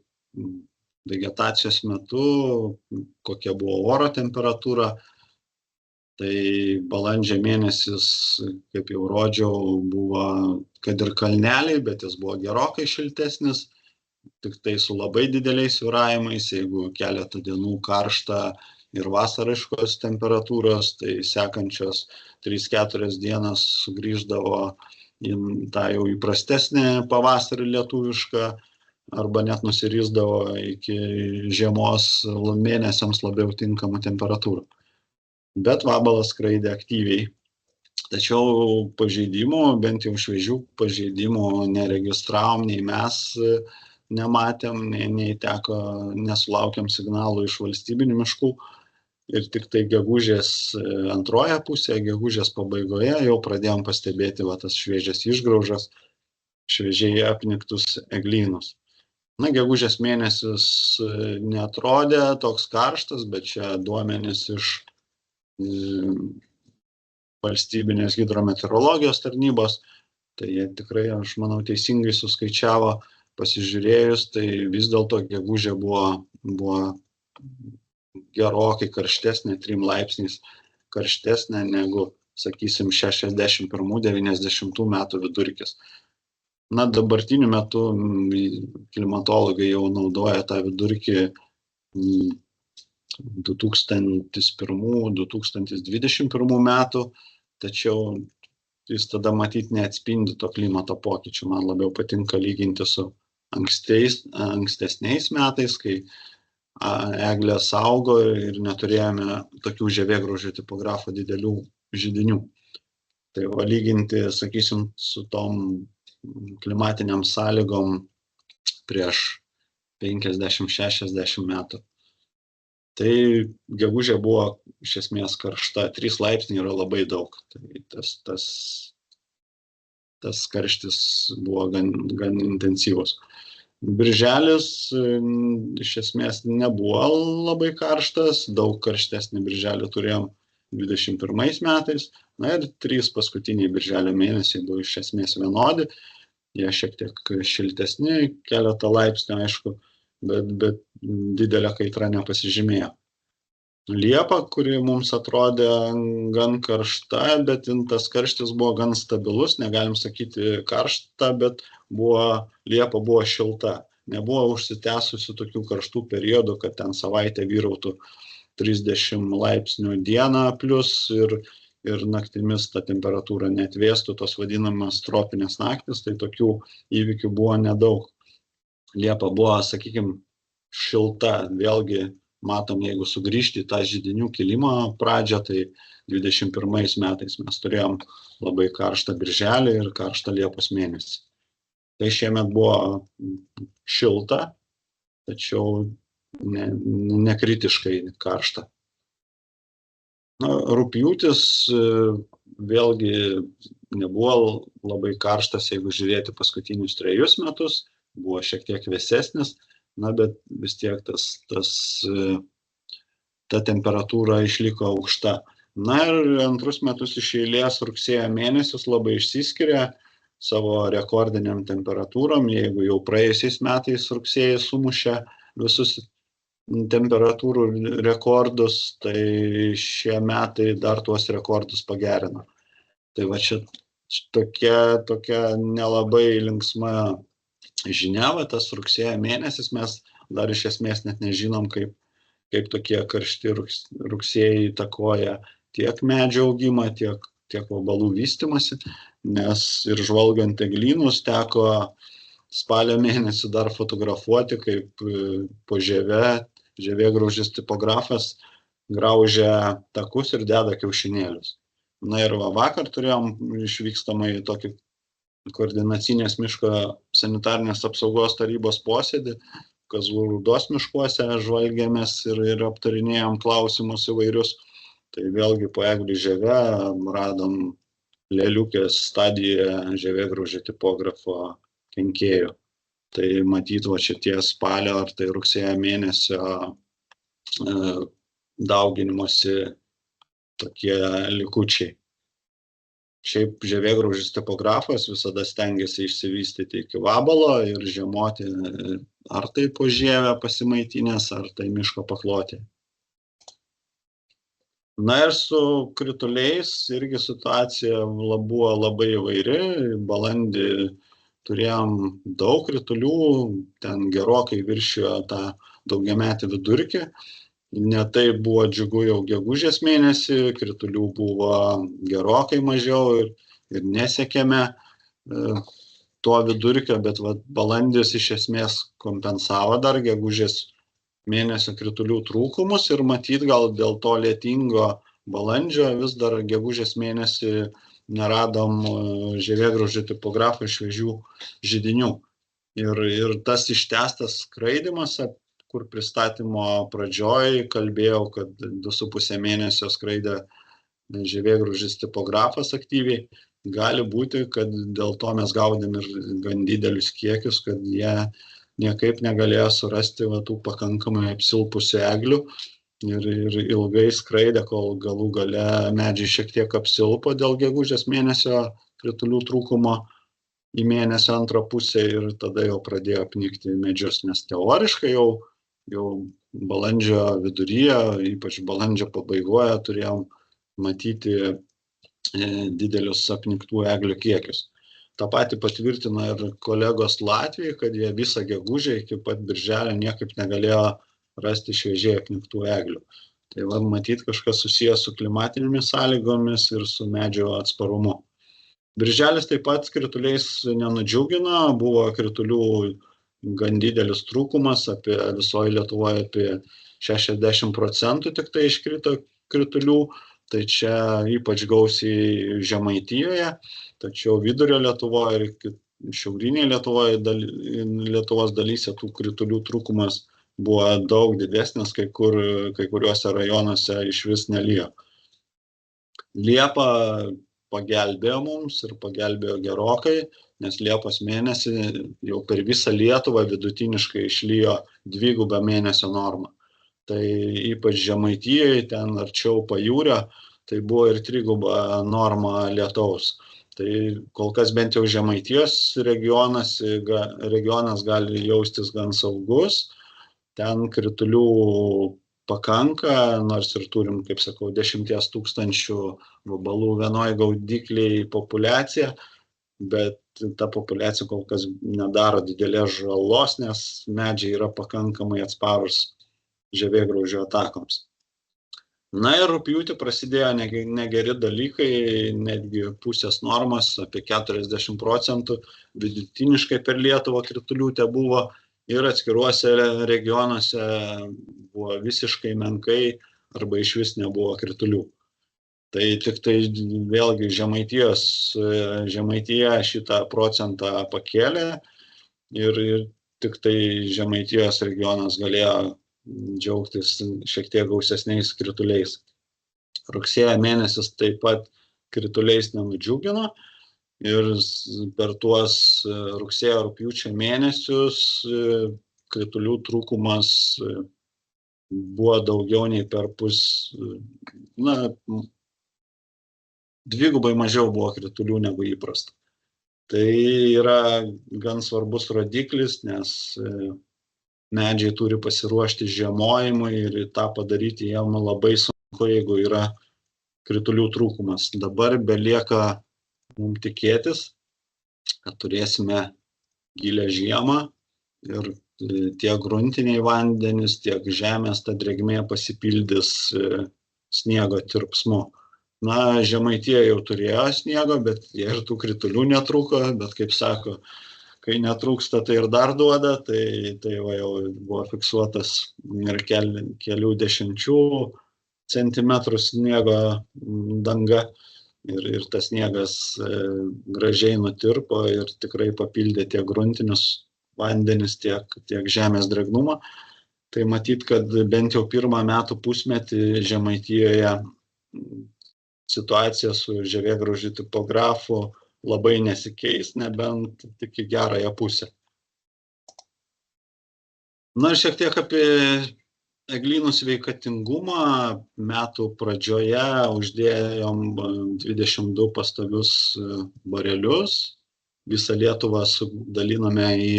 Speaker 1: vegetacijos metu, kokia buvo oro temperatūra. Tai balandžio mėnesis, kaip jau rodžiau, buvo kad ir kalneliai, bet jis buvo gerokai šiltesnis, tik tai su labai dideliais svyravimais. Jeigu keletą dienų karšta ir vasariškos temperatūros, tai sekančios 3-4 dienas sugrįždavo į tą jau įprastesnį pavasarį lietuvišką, arba net nusirisdavo iki žiemos mėnesiams labiau tinkamą temperatūrą. Bet vabalas skraidė aktyviai. Tačiau pažeidimų, bent jau šviežių pažeidimų neregistravom, nei mes nematėm, nei nesulaukėm signalų iš valstybinių miškų. Ir tik tai gegužės antroje pusėje, gegužės pabaigoje jau pradėjom pastebėti tas šviežias išgraužas, šviežiai apniktus eglynus. Na, gegužės mėnesis neatrodė toks karštas, bet čia duomenys iš valstybinės hidrometeorologijos tarnybos, tai jie tikrai, aš manau, teisingai suskaičiavo, pasižiūrėjus, tai vis dėlto gegužė buvo gerokai karštesnė, 3 laipsniais karštesnė negu, sakysim, 61-90 metų vidurkis. Na, dabartiniu metu klimatologai jau naudoja tą vidurkį 2001-2021 metų, tačiau jis tada matyti neatspindi to klimato pokyčių. Man labiau patinka lyginti su ankstesniais metais, kai eglės augo ir neturėjome tokių žievėgraužio tipografo didelių židinių. Tai lyginti, sakysim, su tom klimatiniam sąlygom prieš 50-60 metų. Tai gegužė buvo iš esmės karšta, 3 laipsniai yra labai daug. Tai tas karštis buvo gan intensyvus. Birželis iš esmės nebuvo labai karštas, daug karštesnį birželį turėjom 21 metais. Na ir 3 paskutiniai birželio mėnesiai buvo iš esmės vienodi. Jie šiek tiek šiltesni, keletą laipsnių, aišku, bet didelė kaitra nepasižymėjo. Liepa, kuri mums atrodė gan karšta, bet tas karštis buvo gan stabilus, negalim sakyti karšta, bet Liepa buvo šilta. Nebuvo užsitęsusių tokių karštų periodų, kad ten savaitę vyrautų 30 laipsnių dieną plus ir naktimis ta temperatūra neatvėstų, tos vadinamas tropinės naktis, tai tokių įvykių buvo nedaug. Liepa buvo, sakykime, šilta. Vėlgi matom, jeigu sugrįžti į tą židinių kilimo pradžią, tai 21 metais mes turėjom labai karštą birželį ir karštą Liepos mėnesį. Tai šiemet buvo šilta, tačiau nekritiškai karšta. Na, rugpjūtis vėlgi nebuvo labai karštas, jeigu žiūrėti paskutinius 3 metus, buvo šiek tiek vėsesnis, na, bet vis tiek ta temperatūra išliko aukšta. Na ir antrus metus iš eilės rugsėjo mėnesis labai išsiskiria, savo rekordiniam temperatūrom. Jeigu jau praėjusiais metais rugsėjį sumušė visus temperatūrų rekordus, tai šie metai dar tuos rekordus pagerino. Tai va čia tokia nelabai linksma žinia, va tas rugsėjo mėnesis mes dar iš esmės net nežinom, kaip tokie karšti rugsėjai įtakoja tiek medžio augimą, tiek vabalų vystymąsi, nes ir žvalgant eglynus teko spalio mėnesį dar fotografuoti, kaip po žievėgraužis tipografas graužia takus ir deda kiaušinėlius. Na ir vakar turėjom išvykstamą į tokį koordinacinės miško sanitarnės apsaugos tarybos posėdį, Kazlų Rūdos miškuose žvalgėmės ir aptarinėjom klausimus įvairius. Tai vėlgi po eglių žieve radom lėliukės stadijoje žievėgraužio tipografo kenkėjų. Tai matyt, va šitie spalio ar tai rugsėjo mėnesio dauginimosi tokie likučiai. Šiaip žievėgraužis tipografas visada stengiasi išsivystyti iki vabalo ir žiemoti ar tai po žievę pasimaitinęs, ar tai miško paklotė. Na ir su krituliais irgi situacija buvo labai įvairi. Balandį turėjom daug kritulių, ten gerokai viršijo tą daugiametį vidurkį. Ne tai buvo džiugu jau gegužės mėnesį, kritulių buvo gerokai mažiau ir nesiekėme to vidurkio, bet balandis iš esmės kompensavo dar gegužės mėnesio kritulių trūkumus ir matyt gal dėl to lietingo balandžio vis dar gegužės mėnesį neradom žievėgraužio tipografo šviežių židinių. Ir tas ištęstas skraidymas, kur pristatymo pradžioj kalbėjau, kad 2,5 mėnesio skraidė žievėgraužis tipografas aktyviai, gali būti, kad dėl to mes gaudėm ir gan didelius kiekius, kad jie niekaip negalėjo surasti tų pakankamai apsilpusių eglių ir ilgai skraidė, kol galų gale medžiai šiek tiek apsilpo dėl gegužės mėnesio kritulių trūkumo į mėnesio antrą pusę ir tada jau pradėjo apnikti medžius, nes teoriškai jau balandžio viduryje, ypač balandžio pabaigoje turėjom matyti didelius apniktų eglių kiekius. Ta pati patvirtina ir kolegos Latvijai, kad jie visą gegužę iki pat birželio niekaip negalėjo rasti šviežiai apniktų eglių. Tai matyt kažkas susijęs su klimatinėmis sąlygomis ir su medžio atsparumu. Birželis taip pat krituliais nenudžiugino, buvo kritulių gan didelis trūkumas, visoje Lietuvoje apie 60% tik tai iškrito kritulių, tai čia ypač gausiai Žemaitijoje, tačiau vidurio Lietuvoje ir šiaurinėje Lietuvos dalyse tų kritulių trūkumas buvo daug didesnis, kai kuriuose rajonuose išvis nelijo. Liepa pagelbėjo mums ir pagelbėjo gerokai, nes Liepos mėnesį jau per visą Lietuvą vidutiniškai išlijo 2 mėnesio normą. Tai ypač Žemaitijoje, ten arčiau pajūrio, tai buvo ir 3 norma lietaus. Tai kol kas bent jau Žemaitijos regionas gali jaustis gan saugus, ten kritulių pakanka, nors ir turim, kaip sakau, 10 000 vabalų vienoj gaudyklėj populiaciją, bet ta populiacija kol kas nedaro didelės žalos, nes medžiai yra pakankamai atsparūs žievėgraužio atakoms. Na ir rugpjūtį prasidėjo negeri dalykai, netgi pusės normos, apie 40% vidutiniškai per Lietuvą kritulių tebuvo ir atskiruose regionuose buvo visiškai menkai arba išvis nebuvo kritulių. Tai tik tai vėlgi Žemaitija šitą procentą pakėlė ir tik tai Žemaitijos regionas galėjo džiaugtis šiek tiek gausesniais krituliais. Rugsėjo mėnesis taip pat krituliais nenudžiugino ir per tuos rugsėjo-rugpjūčio mėnesius kritulių trūkumas buvo daugiau nei perpus, 2 mažiau buvo kritulių negu įprasta. Tai yra gan svarbus rodiklis, nes medžiai turi pasiruošti žiemojimui ir tą padaryti jiem labai sunku, jeigu yra kritulių trūkumas. Dabar belieka mums tikėtis, kad turėsime gilią žiemą ir tiek gruntiniai vandenys, tiek žemės ta drėgmė pasipildys sniego tirpsmu. Na, Žemaitija jau turėjo sniego, bet jie ir tų kritulių netrūko, bet kaip sako, kai netrūksta, tai ir dar duoda, tai va jau buvo fiksuotas ir kelių dešimčių centimetrų sniego danga ir tas sniegas gražiai nutirpo ir tikrai papildė tiek gruntinius vandenis, tiek žemės drėgnumą. Tai matyt, kad bent jau pirmą metų pusmetį Žemaitijoje situacija su žievėgraužių tipografu labai nesikeis, nebent tik į gerąją pusę. Na ir šiek tiek apie eglynų sveikatingumą. Metų pradžioje uždėjom 22 pastovius barelius. Visą Lietuvą sudalinome į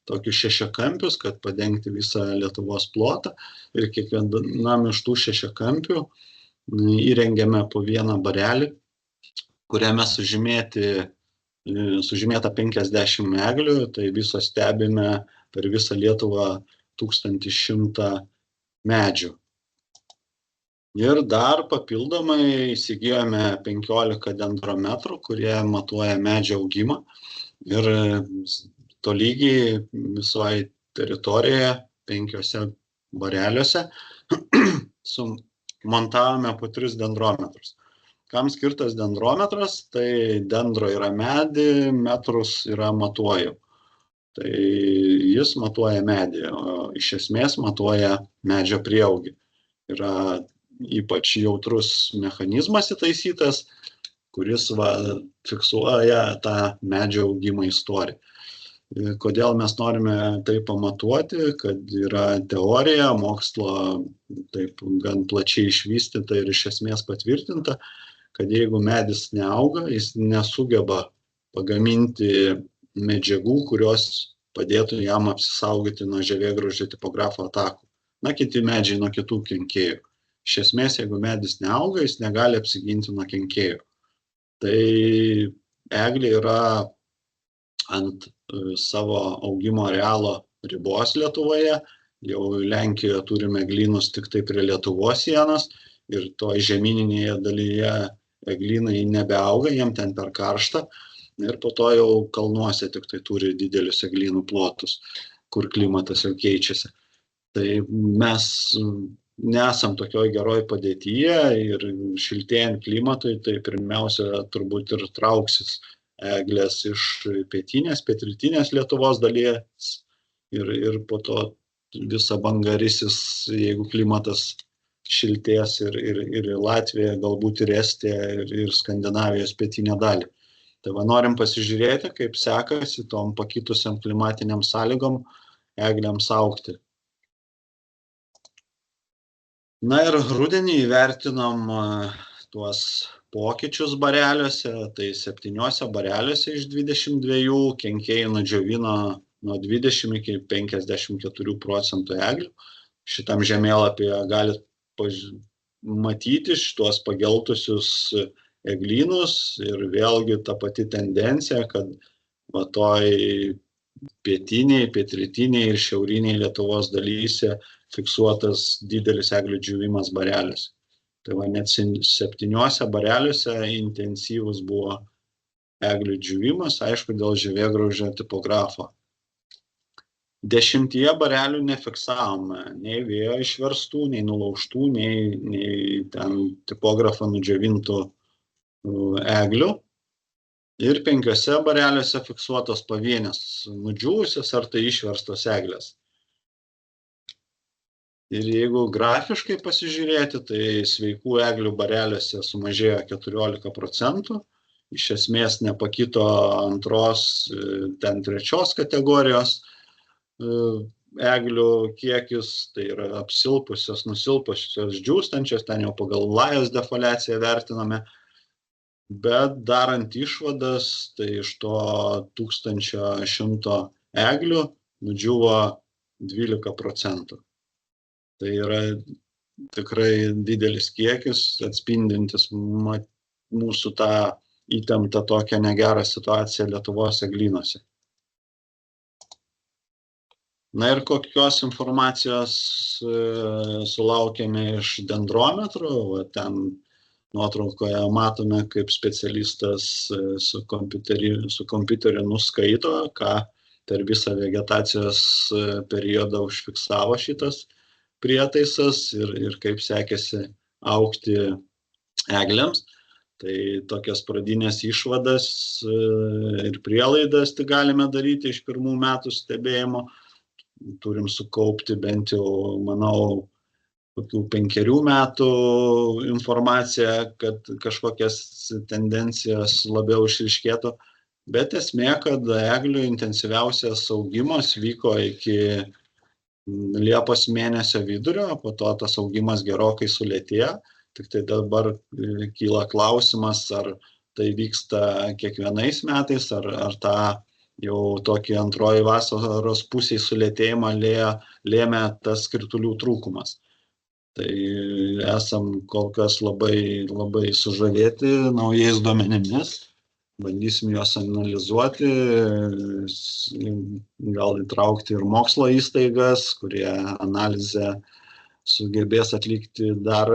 Speaker 1: tokius šešiakampius, kad padengti visą Lietuvos plotą. Ir kiekvienam iš tų šešiakampių įrengėme po vieną barelį, kuriame sužymėta 50 eglių, tai viso stebime per visą Lietuvą 1100 medžių. Ir dar papildomai įsigijome 15 dendrometrų, kurie matuoja medžio augimą. Ir tolygiai visoje teritorijoje 5 bareliuose sumontavome po 3 dendrometrus. Kam skirtas dendrometras? Tai dendro yra medį, metrus yra matuoju. Tai jis matuoja medį, o iš esmės matuoja medžio prieaugį. Yra ypač jautrus mechanizmas įtaisytas, kuris fiksuoja tą medžio augimo istoriją. Kodėl mes norime tai pamatuoti, kad yra teorija, mokslo taip gan plačiai išvystyta ir iš esmės patvirtinta, kad jeigu medis neauga, jis nesugeba pagaminti medžiagų, kurios padėtų jam apsisaugoti nuo žievėgraužio tipografo atakų. Na, kiti medžiai nuo kitų kenkėjų. Iš esmės, jeigu medis neauga, jis negali apsiginti nuo kenkėjų. Tai eglė yra ant savo augimo arealo ribos Lietuvoje. Jau Lenkijoje turime eglynus tik tai prie Lietuvos sienos ir toj žemyninėje dalyje eglynai nebeauga, jiem ten per karšta. Ir po to jau kalnuose tik tai turi didelius eglynų plotus, kur klimatas jau keičiasi. Tai mes nesam tokioj geroj padėtyje ir šiltėjant klimatui, tai pirmiausia turbūt ir trauksis eglės iš pietrytinės Lietuvos dalies ir po to visa banga risis, jeigu klimatas šiltės ir į Latviją, galbūt ir Estiją ir Skandinavijos pietinę dalį. Tai norim pasižiūrėti, kaip sekasi tom pakitusiam klimatiniam sąlygom eglėms augti. Na ir rudenį įvertinom tuos pokyčius bareliuose, tai 7 bareliuose iš 22 kenkėjai nudžiovino nuo 20 iki 54% eglių. Šitam žemėlapyje galite matyti šitos pageltusius eglynus ir vėlgi ta pati tendencija, kad toj pietiniai, pietrytiniai ir šiauriniai Lietuvos dalyse fiksuotas didelis eglių džiūvimas bareliuose. Tai net 7 bareliuose intensyvus buvo eglių džiūvimas, aišku, dėl žievėgraužio tipografo. 10 barelių nefiksavome nei vėjo išverstų, nei nulaužtų, nei ten tipografą nudžiovintų eglių. Ir 5 bareliuose fiksuotos pavienės nudžiūvusios ar tai išverstos eglės. Ir jeigu grafiškai pasižiūrėti, tai sveikų eglių bareliuose sumažėjo 14%. Iš esmės nepakito 2, ten 3 kategorijos eglių kiekis, tai yra apsilpusios, nusilpusios, džiūstančios, ten jau pagal lajos defoliaciją vertiname. bet darant išvadas, tai iš to 1100 eglių nudžiuvo 12%. Tai yra tikrai didelis kiekis, atspindintis mūsų tą įtemptą tokią negerą situaciją Lietuvos eglynuose. Na ir kokios informacijos sulaukėme iš dendrometrų. Ten nuotraukoje matome, kaip specialistas su kompiuteriu nuskaito, ką per visą vegetacijos periodą užfiksavo šitas prietaisas ir kaip sekėsi augti eglėms. Tai tokias pradinės išvadas ir prielaidas tik galime daryti iš pirmų metų stebėjimo. Turim sukaupti bent jau, manau, kokių 5 metų informaciją, kad kažkokias tendencijas labiau išryškėtų. Bet esmė, kad eglių intensyviausias augimas vyko iki Liepos mėnesio vidurio, po to tas augimas gerokai sulėtėjo. Tik tai dabar kyla klausimas, ar tai vyksta kiekvienais metais, ar tą jau tokį antroji vasaros pusėj sulėtėjimą lėmė tas kritulių trūkumas. Tai esam kol kas labai sužavėti naujais duomenimis. Bandysim juos analizuoti, gal įtraukti ir mokslo įstaigas, kurie analizę sugebės atlikti dar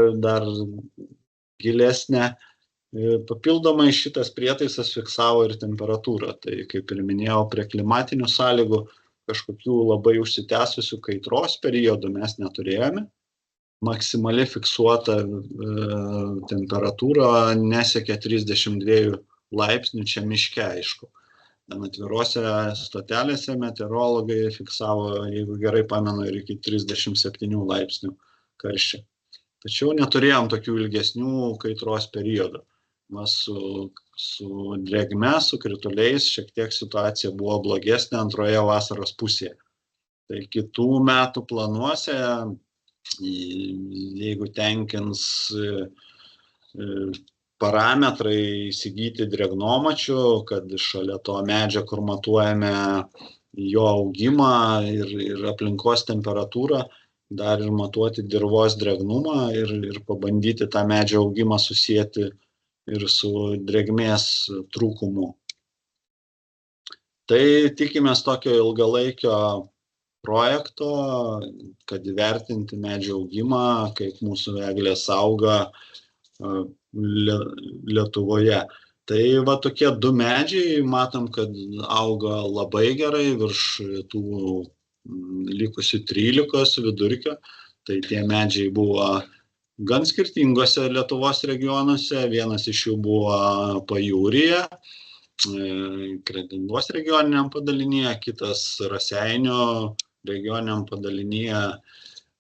Speaker 1: gilesnę. Papildomai šitas prietaisas fiksavo ir temperatūrą. Tai, kaip ir minėjau, prie klimatinių sąlygų kažkokių labai užsitęsusių kaitros periodų mes neturėjome. Maksimali fiksuota temperatūra nesiekė 32 laipsnių, čia miške, aišku. Ten atvirose stotelėse meteorologai fiksavo, jeigu gerai pamenu, ir iki 37 laipsnių karščio. Tačiau neturėjom tokių ilgesnių kaitros periodų. Su drėgme, su krituliais šiek tiek situacija buvo blogesnė antroje vasaros pusėje. Tai kitų metų planuose, jeigu tenkins parametrai įsigyti drėgnomačių, kad šalia to medžio, kur matuojame jo augimą ir aplinkos temperatūrą, dar ir matuoti dirvos drėgnumą ir pabandyti tą medžio augimą susieti ir su drėgmės trūkumu. Tai tikimės tokio ilgalaikio projekto, kad įvertinti medžio augimą, kaip mūsų eglės auga Lietuvoje. Tai va tokie 2 medžiai, matom, kad auga labai gerai virš tų likusių 13 vidurkio. Tai tie medžiai buvo gan skirtingose Lietuvos regionuose. Vienas iš jų buvo Pajūryje, Kretingos regioniniam padalinyje, kitas Raseinių regioniniam padalinyje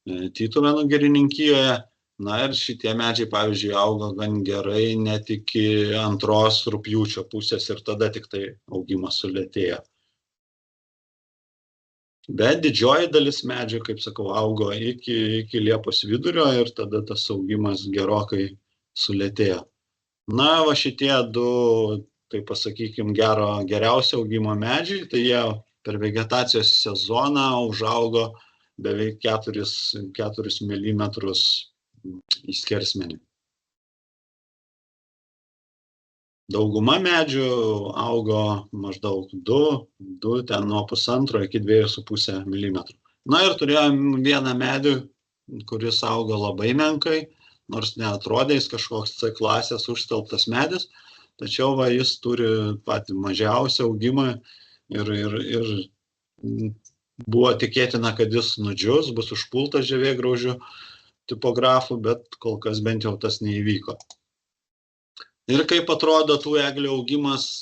Speaker 1: Tytuvėnų girininkijoje. Na ir šitie medžiai, pavyzdžiui, auga gan gerai net iki 2 rugpjūčio pusės ir tada tik tai augimas sulėtėjo. Bet didžioji dalis medžių, kaip sakau, augo iki Liepos vidurio ir tada tas augimas gerokai sulėtėjo. Na, va šitie 2, tai pasakykim, geriausio augimo medžiai, tai jie per vegetacijos sezoną užaugo beveik 4 milimetrus į skersmenį. Dauguma medžių augo maždaug 2, ten nuo 1,5 iki 2,5 mm. Na ir turėjom vieną medį, kuris augo labai menkai, nors neatrodė jis kažkoks C klasės užstelbtas medis, tačiau va, jis turi patį mažiausią augimą ir buvo tikėtina, kad jis nudžius, bus užpultas žievėgraužių tipografų, bet kol kas bent jau tas neįvyko. Ir kaip atrodo tų eglių augimas,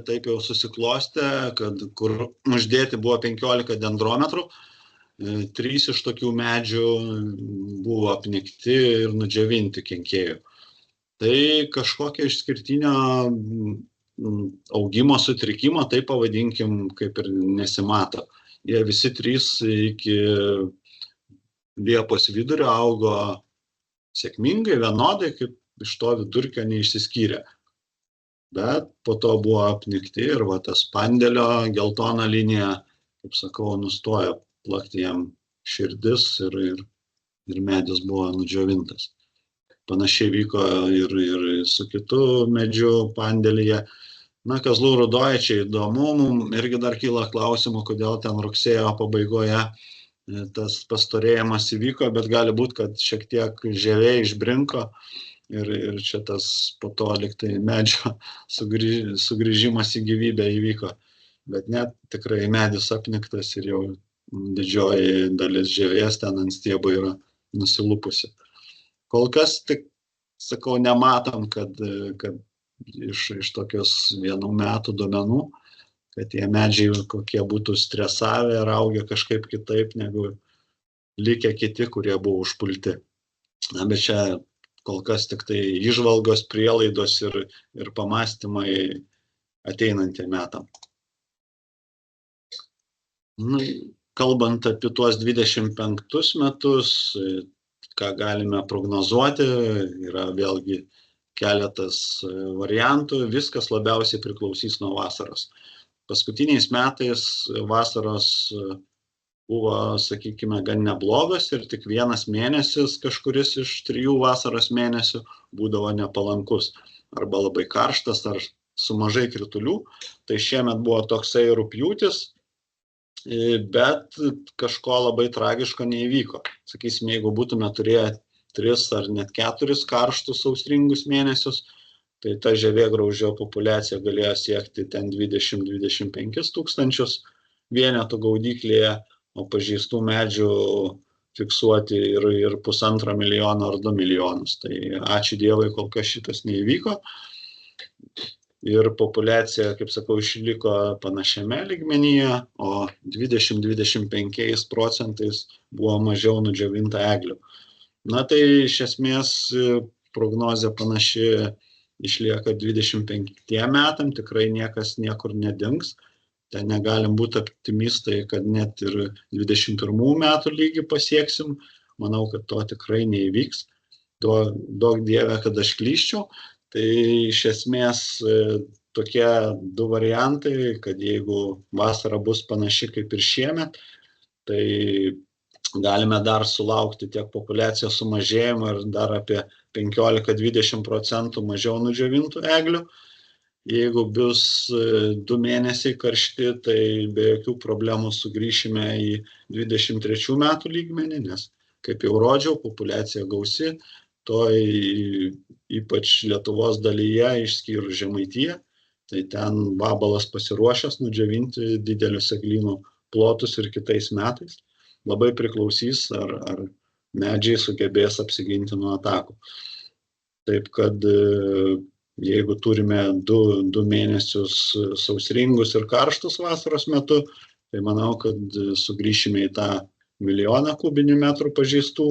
Speaker 1: taip jau susiklostė, kad kur uždėti buvo 15 dendrometrų, 3 iš tokių medžių buvo apnikti ir nudžiovinti kenkėjų. Tai kažkokio išskirtinio augimo sutrikimo, tai pavadinkim, kaip ir nesimato. Jie visi 3 iki Liepos vidurio augo sėkmingai, vienodai, kaip iš to vidurkio neišsiskyrė. bet po to buvo apnikti ir va tas pandėlio geltona linija, kaip sakau, nustojo plakti jam širdis ir medis buvo nudžiovintas. Panašiai vyko ir su kitu medžiu pandėlyje. Na, Kazlų Rūdoje čia įdomu, mums irgi dar kyla klausimų, kodėl ten rugsėjo pabaigoje tas pastorėjimas įvyko, bet gali būti, kad šiek tiek žievė išbrinko ir čia tas po to liktai medžio sugrįžimas į gyvybę įvyko. Bet net tikrai medis apniktas ir jau didžioji dalis žievės ten ant stiebo yra nusilupusi. Kol kas tik, sakau, nematom, kad iš tokios 1 metų duomenų, kad tie medžiai kokie būtų stresavę ir augę kažkaip kitaip negu likę kiti, kurie buvo užpulti. Na, bet čia kol kas tik tai įžvalgos, prielaidos ir pamastymai ateinantiem metam. Nu, kalbant apie tuos 25 metus, ką galime prognozuoti, yra vėlgi keletas variantų, viskas labiausiai priklausys nuo vasaros. Paskutiniais metais vasaros buvo, sakykime, gan neblogas ir tik 1 mėnesis kažkuris iš 3 vasaros mėnesių būdavo nepalankus. Arba labai karštas, ar su mažai kritulių. Tai šiemet buvo toksai rugpjūtis, bet kažko labai tragiško neįvyko. Sakysime, jeigu būtume turėję 3 ar net 4 karštus sausringus mėnesius, tai ta žievėgraužio populiacija galėjo siekti ten 20-25 tūkstančius vienetų gaudyklėje, o pažeistų medžių fiksuoti ir 1,5 milijono ar 2 milijonus. Tai ačiū Dievui, kol kas šitas neįvyko. Ir populiacija, kaip sakau, išliko panašiame lygmenyje, o 20-25% buvo mažiau nudžiovinta eglių. Na tai iš esmės prognozė panaši išlieka 25 metam, tikrai niekas niekur nedings. Ten negalim būti optimistai, kad net ir 21 metų lygį pasieksim. Manau, kad to tikrai neįvyks. Duok Dieve, kad aš klysčiau. Tai iš esmės tokie 2 variantai, kad jeigu vasara bus panaši kaip ir šiemet, tai galime dar sulaukti tiek populiacijos sumažėjimo ir dar apie 15-20% mažiau nudžiovintų eglių. Jeigu bus 2 mėnesiai karšti, tai be jokių problemų sugrįšime į 23 metų lygmenį, nes, kaip jau rodžiau, populiacija gausi, to ypač Lietuvos dalyje, išskyrus Žemaitiją, tai ten vabalas pasiruošęs nudžiovinti didelius eglynų plotus ir kitais metais. Labai priklausys, ar medžiai sugebės apsiginti nuo atakų. Taip kad jeigu turime 2 mėnesius sausringus ir karštus vasaros metu, tai manau, kad sugrįšime į tą 1 milijoną kubinių metrų pažeistų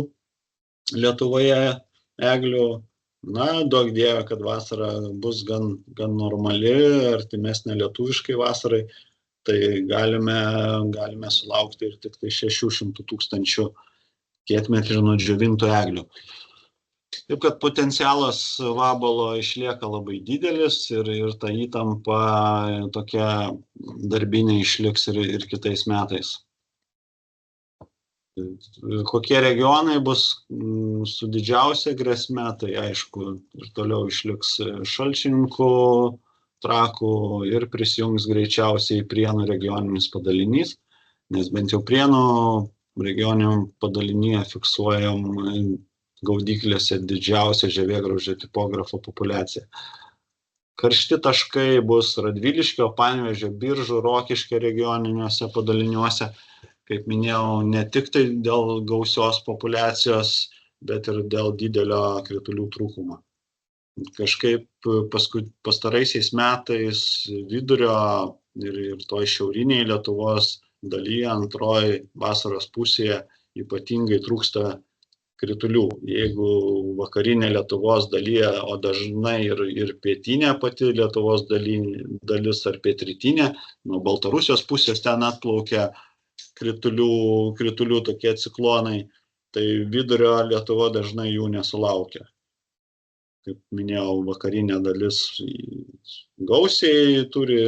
Speaker 1: Lietuvoje eglių. Na, duok Dieve, kad vasara bus gan normali, artimesnė lietuviškai vasarai, tai galime sulaukti ir tik tai 600 tūkstančių kietmetrių nudžiovintų eglių. Taip kad potencialas vabalo išlieka labai didelis ir ta įtampa tokia darbinė išliks ir kitais metais. Kokie regionai bus su didžiausia grėsme, tai aišku ir toliau išliks Šalčininkų, Trakų ir prisijungs greičiausiai Prienų regioninis padalinys, nes bent jau Prienų regioniniam padalinyje fiksuojam gaudyklėse didžiausia žievėgraužio tipografo populiacija. Karšti taškai bus Radviliškio, Panevėžio, Biržų, Rokiškio regioniniuose padaliniuose. Kaip minėjau, ne tik tai dėl gausios populiacijos, bet ir dėl didelio kritulių trūkumo. Kažkaip pastaraisiais metais vidurio ir toj šiauriniai Lietuvos dalyje, antroji vasaros pusėje ypatingai trūksta kritulių. Jeigu vakarinė Lietuvos dalyje, o dažnai ir pietinė pati Lietuvos dalis ar pietrytinė, nuo Baltarusijos pusės ten atplaukia kritulių tokie ciklonai, tai vidurio Lietuva dažnai jų nesulaukia. kaip minėjau, vakarinė dalis gausiai turi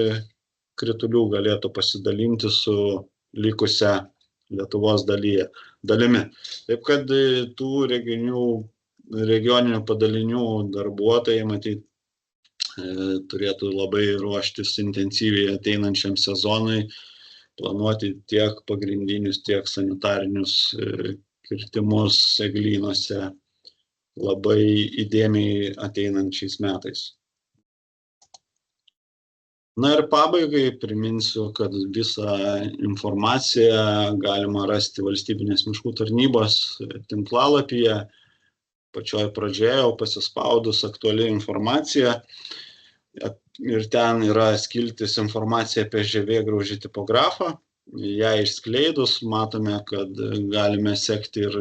Speaker 1: kritulių, galėtų pasidalinti su likusia Lietuvos dalimi. Taip kad tų regioninių padalinių darbuotojai, matyt, turėtų labai ruoštis intensyviai ateinančiam sezonui, planuoti tiek pagrindinius, tiek sanitarinius kirtimus eglynuose labai įdėmiai ateinančiais metais. Na ir pabaigai priminsiu, kad visą informaciją galima rasti Valstybinės miškų tarnybos tinklalapyje. Pačioj pradžioje jau pasispaudus aktuali informacija ir ten yra skiltis informacija apie žievėgraužį tipografą. Ją išskleidus matome, kad galime sekti ir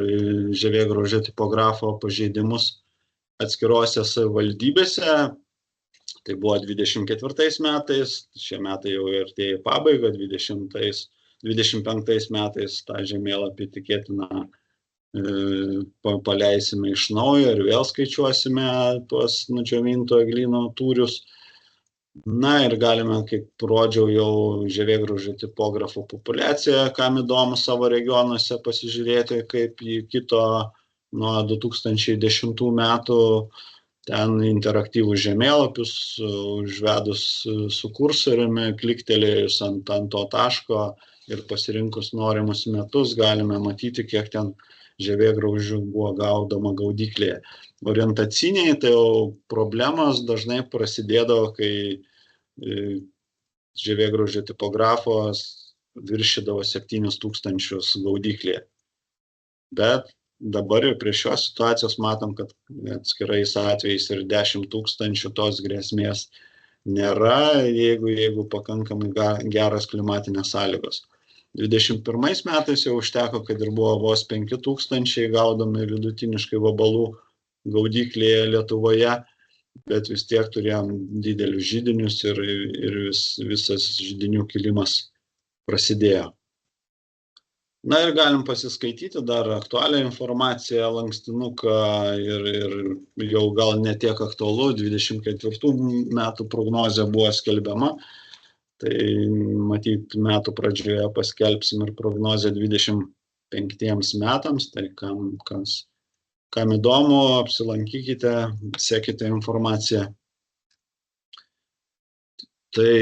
Speaker 1: žievėgraužio tipografo pažeidimus atskirose savivaldybėse. Tai buvo 24 metais, šie metai jau artėja į pabaigą, 25 metais tą žemėlapį tikėtina paleisime iš naujo ir vėl skaičiuosime tuos nudžiovinto eglyno tūrius. Na ir galime, kaip rodžiau, jau žievėgraužio tipografų populiaciją, kam įdomu savo regionuose pasižiūrėti, kaip jį kito nuo 2010 metų. Ten interaktyvus žemėlapius, užvedus su kursoriumi, kliktelėjus ant to taško ir pasirinkus norimus metus, galime matyti, kiek ten žievėgraužių buvo gaudoma gaudyklėje. Orientaciniai tai jau problemos dažnai prasidėdavo, kai žievėgraužio tipografos viršydavo 7000 gaudyklėje. Bet dabar ir prie šios situacijos matom, kad atskirais atvejais ir 10 000 tos grėsmės nėra, jeigu pakankamai geras klimatinės sąlygos. 21 metais jau užteko, kad ir buvo vos 5000 gaudomi vidutiniškai vabalų gaudyklėje Lietuvoje, bet vis tiek turėjom didelius židinius ir visas židinių kilimas prasidėjo. Na ir galim pasiskaityti dar aktualią informaciją, lankstinuką ir jau gal ne tiek aktualu, 24 metų prognozė buvo skelbiama, tai matyt metų pradžioje paskelbsim ir prognozę 25 metams, tai kam įdomu, apsilankykite, sekite informaciją. Tai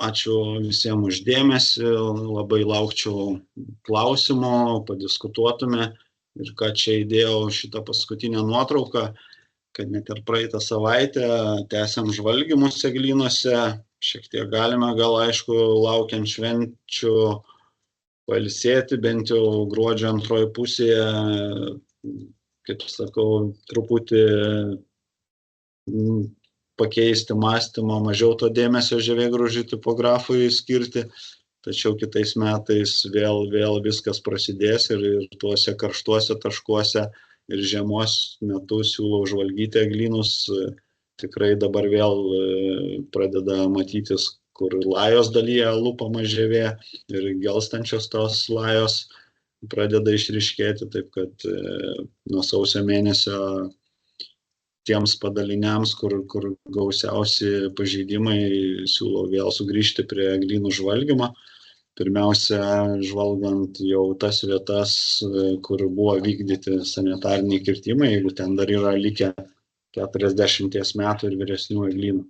Speaker 1: ačiū visiems už dėmesį, labai laukčiau klausimų, padiskutuotume ir ką čia įdėjau šitą paskutinę nuotrauką, kad net ir praeitą savaitę tęsiam žvalgymus eglynuose, šiek tiek galime gal aišku laukiant švenčių pailsėti, bent jau gruodžio antroje pusėje, kaip sakau, truputį pakeisti mąstymą, mažiau to dėmesio žievėgraužių tipografui skirti, tačiau kitais metais vėl viskas prasidės ir tuose karštuose taškuose ir žiemos metu siūlau žvalgyti eglynus. Tikrai dabar vėl pradeda matytis, kur lajos dalyje lupama žievė ir gelstančios tos lajos pradeda išryškėti, taip kad nuo sausio mėnesio tiems padaliniams, kur gausiausi pažeidimai, siūlau vėl sugrįžti prie eglynų žvalgymo. Pirmiausia, žvalgant jau tas vietas, kur buvo vykdyti sanitariniai kirtimai, jeigu ten dar yra likę 40 metų ir vyresnių eglynų.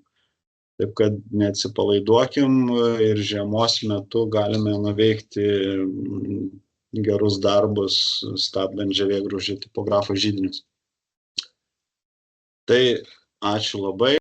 Speaker 1: Taip kad neatsipalaiduokim ir žiemos metu galime nuveikti gerus darbus, stabdant žievėgraužio tipografo židinius. Tai ačiū labai.